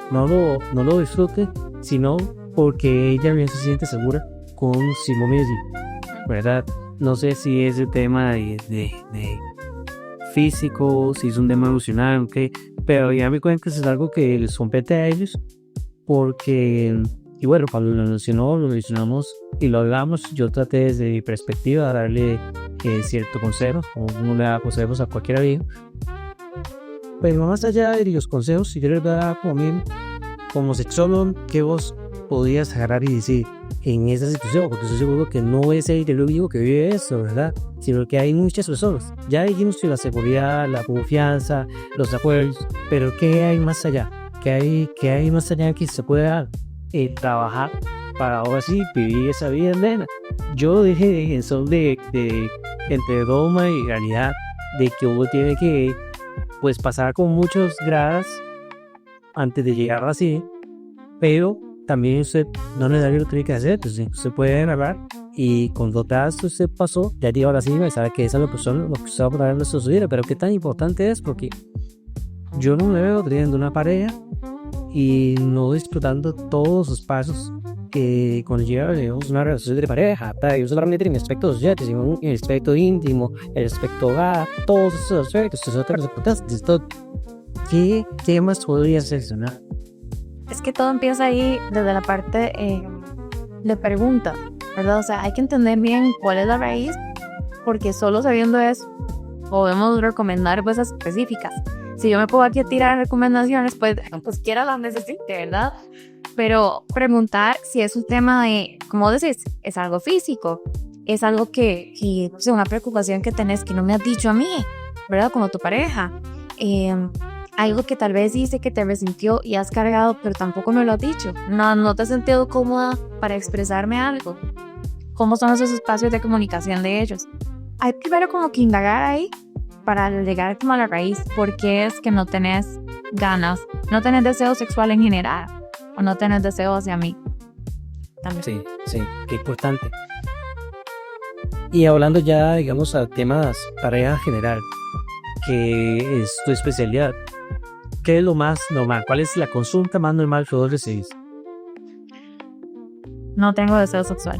lo disfrute, sino porque ella bien se siente segura consigo misma, ¿verdad? No sé si es el tema de físico, si es un tema emocional, ¿okay? Pero ya me cuenta que es algo que les compete a ellos, porque, y bueno, cuando lo mencionamos y lo hablamos, yo traté desde mi perspectiva de darle ciertos consejos, como uno le da consejos a cualquier amigo. Pero más allá de los consejos, si yo les daba como sexólogo, ¿qué vos podías agarrar y decir en esa situación? Porque estoy seguro que no es el único que vive eso, ¿verdad? Sino que hay muchas personas. Ya dijimos que la seguridad, la confianza, los acuerdos, pero ¿qué hay más allá? ¿Qué hay más allá que se pueda trabajar para ahora sí vivir esa vida plena? Yo dije en son de entre broma y realidad, de que uno tiene que pues pasar con muchos grados antes de llegar así, pero también usted no necesariamente lo tiene que hacer. Entonces usted puede grabar y con dotadas usted pasó, ya llega a la cima y sabe que esa es la persona lo que usted va a poner en su vida. Pero qué tan importante es, porque yo no me veo teniendo una pareja y no disfrutando todos sus pasos que conlleva una relación de pareja. Yo solamente en el aspecto social, sino en el aspecto íntimo, el aspecto hogar, todos esos aspectos, ¿qué más podría seleccionar? Es que todo empieza ahí desde la parte de pregunta, ¿verdad? O sea, hay que entender bien cuál es la raíz, porque solo sabiendo eso podemos recomendar cosas específicas. Si yo me pongo aquí a tirar recomendaciones, pues quiera las necesite, ¿verdad? Pero preguntar si es un tema de, como decís, es algo físico, es algo que es una preocupación que tenés que no me has dicho a mí, ¿verdad? Como tu pareja. Algo que tal vez dice que te resintió y has cargado, pero tampoco me lo has dicho. No te has sentido cómoda para expresarme algo. ¿Cómo son esos espacios de comunicación de ellos? Hay primero como que indagar ahí para llegar como a la raíz. ¿Por qué es que no tenés ganas, no tenés deseo sexual en general, o no tenés deseo hacia mí? También. Sí, qué importante. Y hablando ya, digamos, a temas pareja general, que es tu especialidad, ¿qué es lo más normal? ¿Cuál es la consulta más normal que vos recibís? No tengo deseo sexual.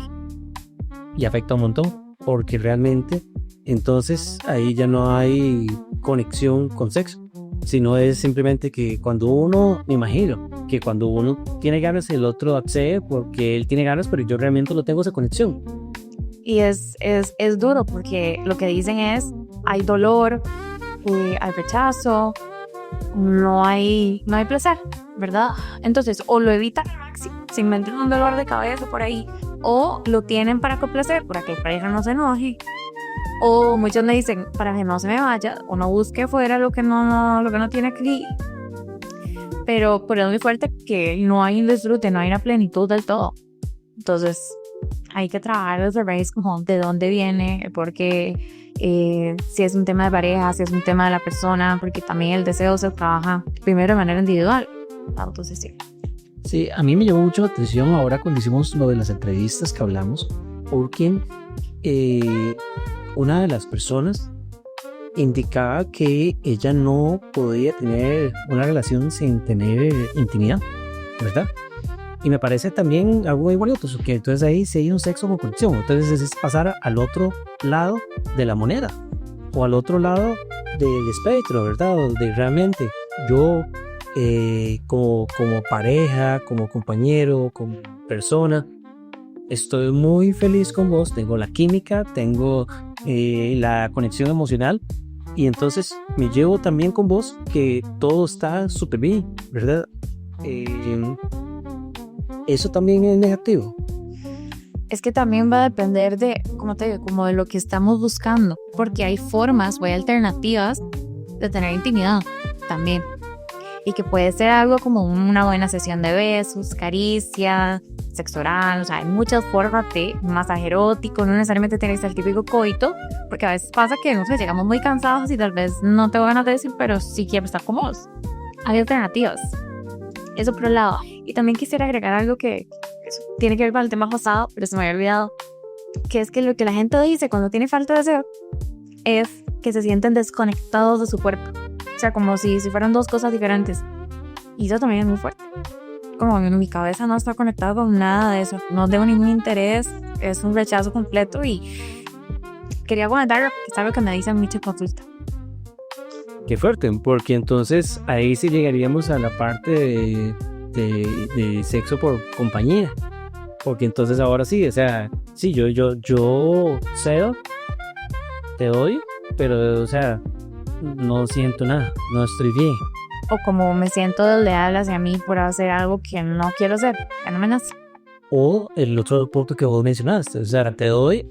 y afecta un montón, porque realmente entonces ahí ya no hay conexión con sexo, sino es simplemente que cuando uno, me imagino, que cuando uno tiene ganas el otro accede porque él tiene ganas, pero yo realmente no tengo esa conexión. Y es duro porque lo que dicen es, hay dolor, hay rechazo, no hay placer, ¿verdad? Entonces, o lo evitan al máximo, se inventan un dolor de cabeza por ahí, o lo tienen para complacer, para que la pareja no se enoje, o muchos me dicen, para que no se me vaya, o no busque fuera lo que no tiene aquí. Pero es muy fuerte que no hay un disfrute, no hay una plenitud del todo. Entonces, hay que trabajar desde raíz como de dónde viene, porque si es un tema de pareja, si es un tema de la persona, porque también el deseo se trabaja primero de manera individual. Entonces, sí. Sí, a mí me llamó mucho la atención ahora cuando hicimos lo de las entrevistas que hablamos, porque una de las personas indicaba que ella no podía tener una relación sin tener intimidad, ¿verdad? Y me parece también algo muy bonito, que entonces ahí sí hay un sexo con conexión, entonces es pasar al otro lado de la moneda, o al otro lado del espectro, ¿verdad? Donde realmente yo como pareja, como compañero, como persona, estoy muy feliz con vos, tengo la química, tengo la conexión emocional, y entonces me llevo también con vos que todo está súper bien, ¿verdad? Eso también es negativo. Es que también va a depender de, como te digo, como de lo que estamos buscando, porque hay formas o hay alternativas de tener intimidad también, y que puede ser algo como una buena sesión de besos, caricia, sexo oral, o sea, hay muchas formas de masaje erótico, no necesariamente tiene que ser el típico coito, porque a veces pasa que, no sé, llegamos muy cansados y tal vez no tengo ganas de decir, pero sí quiero estar con vos. Hay alternativas. Eso por un lado. Y también quisiera agregar algo que eso tiene que ver con el tema pasado, pero se me había olvidado, que es que lo que la gente dice cuando tiene falta de deseo es que se sienten desconectados de su cuerpo. O sea, como si fueran dos cosas diferentes. Y eso también es muy fuerte. Como mi cabeza no está conectada con nada de eso. No tengo ningún interés. Es un rechazo completo y quería comentar que es algo que me dicen mucho en consulta. Qué fuerte, porque entonces ahí sí llegaríamos a la parte de sexo por compañía. Porque entonces ahora sí, o sea, sí, yo cedo, te doy, pero o sea, no siento nada, no estoy bien. O como me siento desleal hacia mí por hacer algo que no quiero hacer, que no me nace. O el otro punto que vos mencionaste, o sea, te doy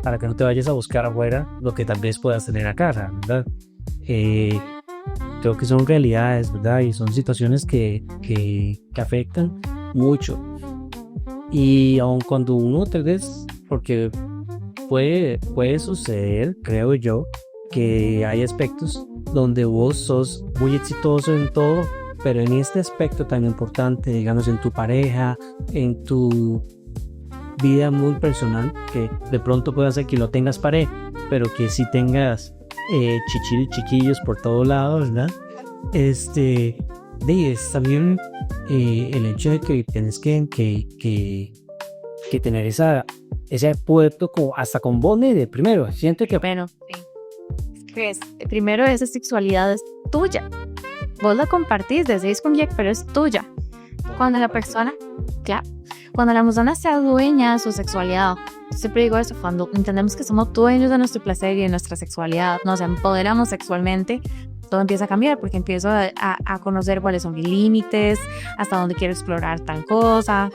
para que no te vayas a buscar afuera lo que tal vez puedas tener a casa, ¿verdad? Creo que son realidades, ¿verdad? Y son situaciones que afectan mucho. Y aun cuando uno tal vez, porque puede suceder, creo yo, que hay aspectos donde vos sos muy exitoso en todo, pero en este aspecto tan importante, digamos, en tu pareja, en tu vida muy personal, que de pronto puede ser que no tengas pareja, pero que sí tengas chiquillos por todos lados, ¿verdad? Es también el hecho de que tienes que tener ese puerto como hasta con vos de primero, siente que bueno, sí. Primero esa sexualidad es tuya, vos la compartís, decís con Jack, pero es tuya. Cuando la persona se adueña de su sexualidad, siempre digo eso, cuando entendemos que somos dueños de nuestro placer y de nuestra sexualidad, nos empoderamos sexualmente, todo empieza a cambiar, porque empiezo a conocer cuáles son mis límites, hasta dónde quiero explorar tal cosa,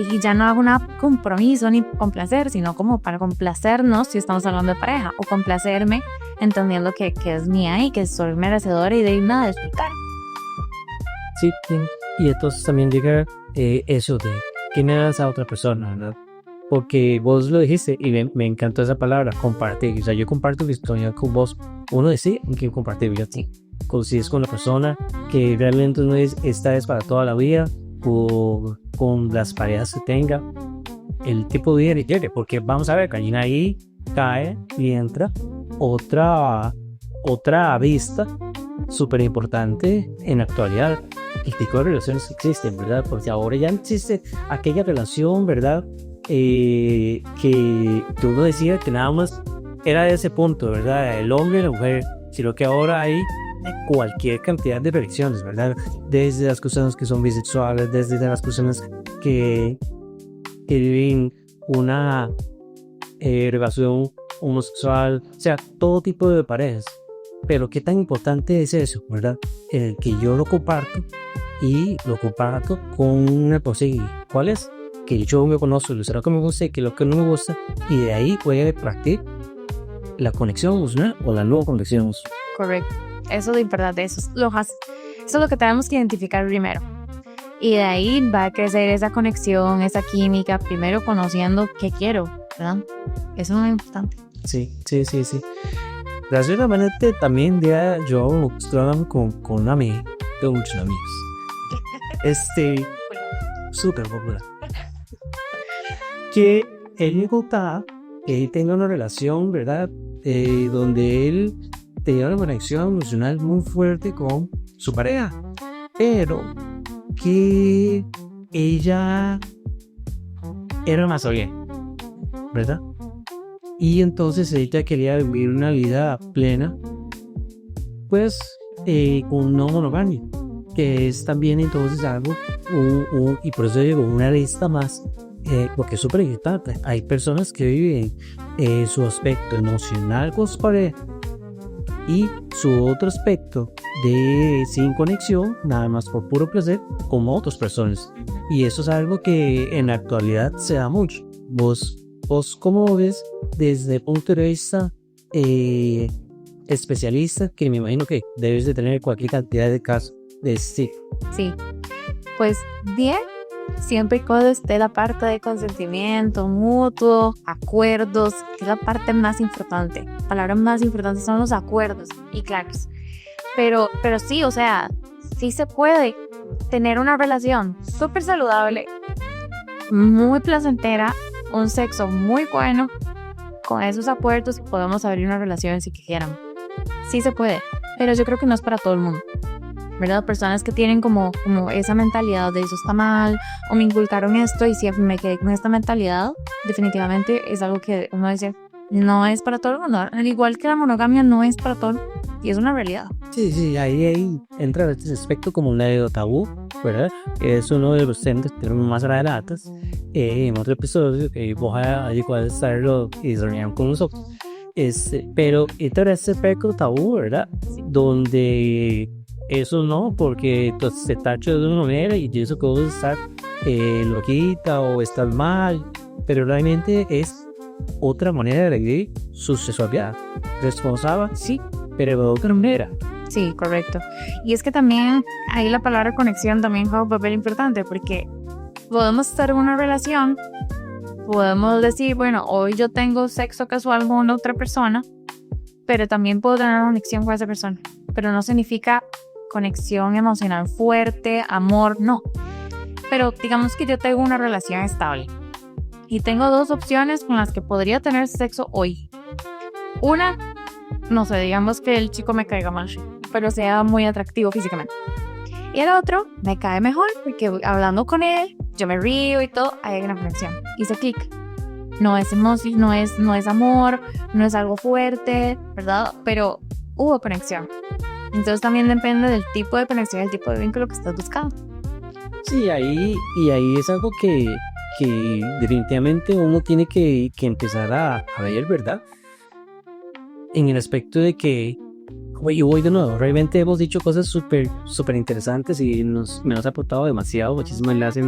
y ya no hago un compromiso ni complacer, sino como para complacernos si estamos hablando de pareja, o complacerme entendiendo que es mía y que soy merecedora y digna de disfrutar. Sí, y entonces también llega eso de que me das a otra persona, ¿verdad? Porque vos lo dijiste y me encantó esa palabra, compartir. O sea, yo comparto mi historia con vos. Uno decide que compartir, yo sí. Si es con la persona que realmente no es, esta es para toda la vida, o con las parejas que tenga, el tipo de vida quiere, porque vamos a ver, que ahí cae y entra otra vista súper importante en la actualidad, el tipo de relaciones que existen, ¿verdad? Porque ahora ya no existe aquella relación, ¿verdad? que uno decía que nada más era de ese punto, ¿verdad? El hombre y la mujer, sino que ahora hay cualquier cantidad de versiones, ¿verdad? Desde las personas que son bisexuales, desde las personas que viven una relación homosexual, o sea, todo tipo de parejas. Pero qué tan importante es eso, ¿verdad? El que yo lo comparto y lo comparto con el posible. ¿Cuál es? Que yo me conozco, lo que me gusta y que lo que no me gusta, y de ahí voy a practicar la conexión emocional o la no conexión emocional. Correcto. Eso de verdad, eso es lo que tenemos que identificar primero. Y de ahí va a crecer esa conexión, esa química, primero conociendo qué quiero, ¿verdad? Eso es muy importante. Sí. Graciosamente también ya yo estoy hablando con un amigo, tengo muchos amigos, súper popular, que él me contaba que él tenga una relación, ¿verdad? Donde él tenía una conexión emocional muy fuerte con su pareja, pero que ella era más bien, ¿verdad? Y entonces ella quería vivir una vida plena, pues con no monogamia, que es también entonces algo, y por eso digo, una lista más, porque es súper importante. Hay personas que viven su aspecto emocional con su pareja y su otro aspecto de sin conexión, nada más por puro placer, con otras personas. Y eso es algo que en la actualidad se da mucho. Vos ¿cómo ves desde el punto de vista especialista, que me imagino que debes de tener cualquier cantidad de casos de este tipo? Sí, pues bien, siempre y cuando esté la parte de consentimiento mutuo, acuerdos, que es la parte más importante. La palabra más importante son los acuerdos y claros. Pero sí, o sea, sí se puede tener una relación súper saludable, muy placentera, un sexo muy bueno, con esos acuerdos podemos abrir una relación si quisiéramos. Sí se puede, pero yo creo que no es para todo el mundo, ¿verdad? Personas que tienen como esa mentalidad de eso está mal, o me inculcaron esto y siempre me quedé con esta mentalidad, definitivamente es algo que uno dice, no es para todo el mundo. Al igual que la monogamia no es para todo el mundo, y es una realidad. Sí, ahí entra este aspecto como un medio tabú, ¿verdad? Es uno de los temas que tenemos más adelante en otro episodio que voy a estarlo y desarrollando con nosotros. Pero entra este aspecto tabú, ¿verdad? Donde eso no, porque entonces se tacha de una manera y eso que vos estás loquita o estás mal, pero realmente es otra manera de vivir su sexualidad. Responsable, sí, pero de otra manera. Sí, correcto. Y es que también ahí la palabra conexión también juega un papel importante, porque podemos estar en una relación, podemos decir, bueno, hoy yo tengo sexo casual con otra persona, pero también puedo tener una conexión con esa persona, pero no significa conexión emocional fuerte, amor, no. Pero digamos que yo tengo una relación estable y tengo dos opciones con las que podría tener sexo hoy. Una, no sé, digamos que el chico me caiga mal, pero sea muy atractivo físicamente. Y el otro me cae mejor porque hablando con él, yo me río y todo, hay una conexión. Hizo clic. No es emoción, no es amor, no es algo fuerte, ¿verdad? Pero hubo conexión. Entonces también depende del tipo de conexión, el tipo de vínculo que estás buscando. Sí, ahí es algo que definitivamente uno tiene que empezar a ver, ¿verdad? En el aspecto de que, yo voy de nuevo, realmente hemos dicho cosas súper interesantes y me nos ha aportado demasiado, muchísimas gracias.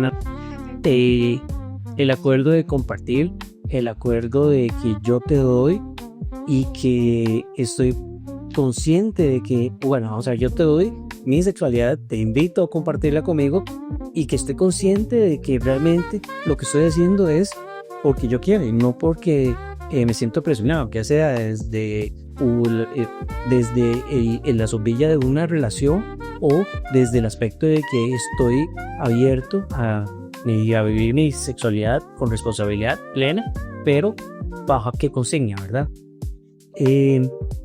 El acuerdo de compartir, el acuerdo de que yo te doy y que estoy consciente de que, bueno, o sea, yo te doy mi sexualidad, te invito a compartirla conmigo y que estoy consciente de que realmente lo que estoy haciendo es porque yo quiero y no porque me siento presionado, ya sea desde la sombrilla de una relación o desde el aspecto de que estoy abierto a vivir mi sexualidad con responsabilidad plena, pero bajo qué consigna, ¿verdad?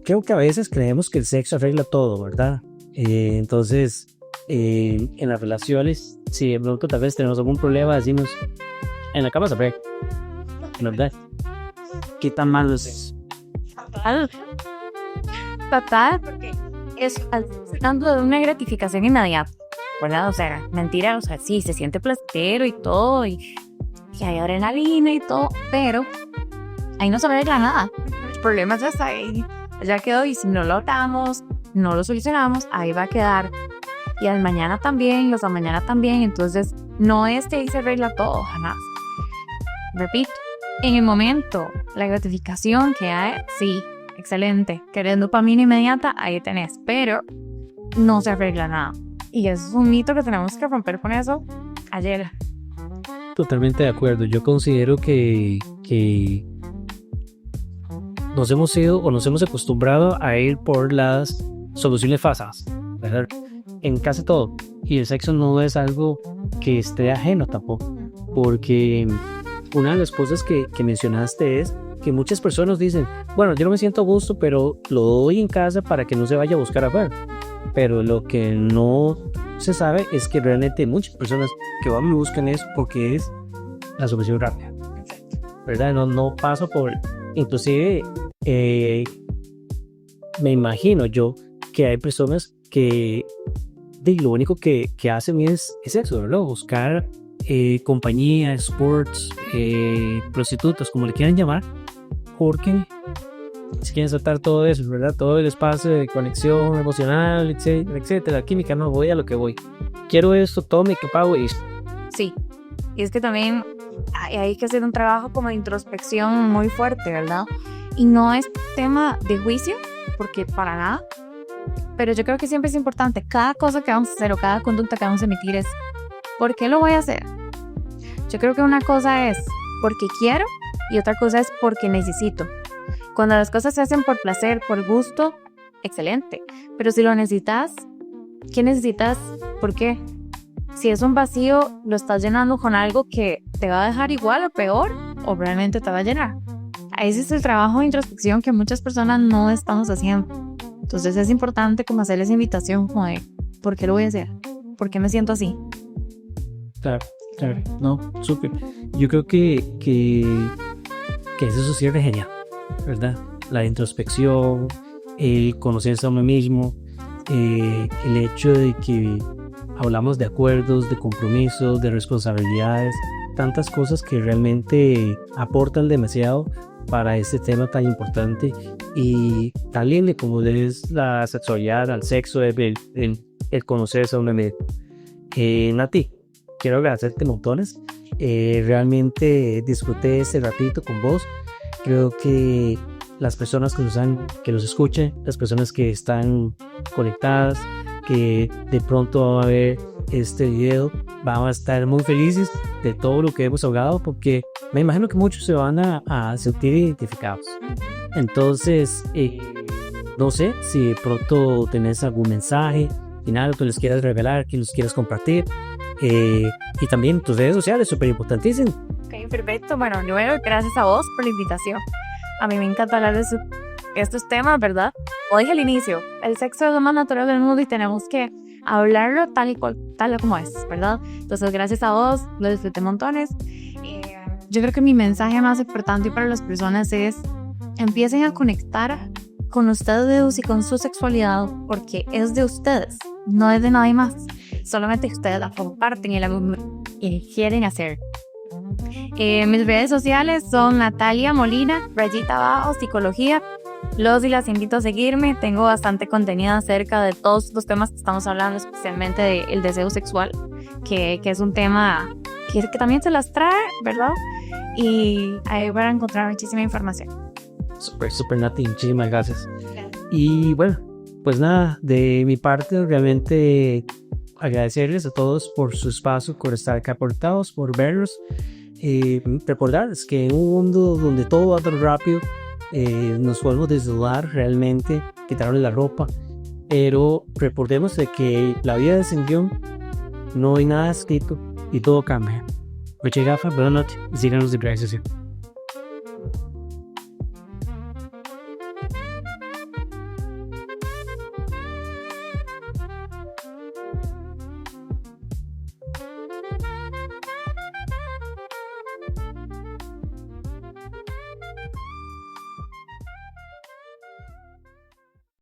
Creo que a veces creemos que el sexo arregla todo, ¿verdad? Entonces, en las relaciones, si de pronto tal vez tenemos algún problema, decimos, en la cama se arregla. ¿verdad? ¿Qué tan malo es eso? Total, porque es hablando de una gratificación inmediata, ¿verdad? O sea, mentira, o sea, sí, se siente placentero y todo, y hay adrenalina y todo, pero ahí no se arregla nada. El problema ya está ahí, ya quedó, y si no lo atamos, no lo solucionamos, ahí va a quedar. Y al mañana también, los a mañana también, entonces no es que ahí se arregla todo, jamás. Repito, en el momento, la gratificación que hay, sí, excelente. Querés dopamina inmediata, ahí tenés, pero no se arregla nada. Y eso es un mito que tenemos que romper con eso ayer. Totalmente de acuerdo. Yo considero que nos hemos ido o nos hemos acostumbrado a ir por las soluciones fáciles, ¿verdad? En casi todo. Y el sexo no es algo que esté ajeno tampoco. Porque una de las cosas que mencionaste es que muchas personas dicen, bueno, yo no me siento a gusto, pero lo doy en casa para que no se vaya a buscar afuera. Pero lo que no se sabe es que realmente muchas personas que van y buscan eso porque es la solución rápida, ¿verdad? No paso por... Inclusive me imagino yo que hay personas que lo único que hacen es sexo, ¿verdad? Buscar compañía, sports, prostitutas, como le quieran llamar, porque si quieren saltar todo eso, ¿verdad? Todo el espacio de conexión emocional, etcétera, etcétera. Química, no, voy a lo que voy. Quiero esto, tome, que pago y... Sí, y es que también hay que hacer un trabajo como de introspección muy fuerte, ¿verdad? Y no es tema de juicio, porque para nada, pero yo creo que siempre es importante, cada cosa que vamos a hacer o cada conducta que vamos a emitir es, ¿por qué lo voy a hacer? Yo creo que una cosa es porque quiero y otra cosa es porque necesito. Cuando las cosas se hacen por placer, por gusto, excelente, pero si lo necesitas, ¿qué necesitas? ¿Por qué? Si es un vacío, ¿lo estás llenando con algo que te va a dejar igual o peor o realmente te va a llenar? Ese es el trabajo de introspección que muchas personas no estamos haciendo. Entonces es importante como hacerles invitación como de, ¿por qué lo voy a hacer? ¿Por qué me siento así? Claro, no, súper. Yo creo que eso sirve genial, ¿verdad? La introspección, el conocerse a uno mismo, el hecho de que hablamos de acuerdos, de compromisos, de responsabilidades, tantas cosas que realmente aportan demasiado para este tema tan importante y tan lindo como es la sexualidad, al sexo, el conocerse a uno mismo. Nati, quiero agradecerte montones. Realmente disfruté este ratito con vos. Creo que las personas que nos escuchen, las personas que están conectadas, que de pronto van a ver este video, van a estar muy felices de todo lo que hemos hablado, porque me imagino que muchos se van a sentir identificados. Entonces, no sé si de pronto tenés algún mensaje final que les quieras revelar, que los quieras compartir, y también tus redes sociales, súper importantísimo. Ok, perfecto. Bueno, primero, gracias a vos por la invitación. A mí me encanta hablar de estos temas, ¿verdad? Como dije al inicio, el sexo es lo más natural del mundo y tenemos que hablarlo tal como es, ¿verdad? Entonces, gracias a vos, lo disfruté montones. Yo creo que mi mensaje más importante para las personas es empiecen a conectar con ustedes y con su sexualidad, porque es de ustedes, no es de nadie más. Solamente ustedes la comparten y quieren hacer. Mis redes sociales son Natalia Molina, _, psicología. Los y las invito a seguirme. Tengo bastante contenido acerca de todos los temas que estamos hablando, especialmente del deseo sexual, que es un tema que también se las trae, ¿verdad? Y ahí van a encontrar muchísima información. Súper Nati, muchísimas gracias. Y bueno, pues nada, de mi parte realmente agradecerles a todos por su espacio, por estar acá aportados, por verlos. Recordarles que en un mundo donde todo va tan rápido, nos podemos desnudar realmente, quitarle la ropa, pero recordemos de que la vida es en guión, no hay nada escrito y todo cambia. Muchas gracias, buenas noches y síganos de gracias.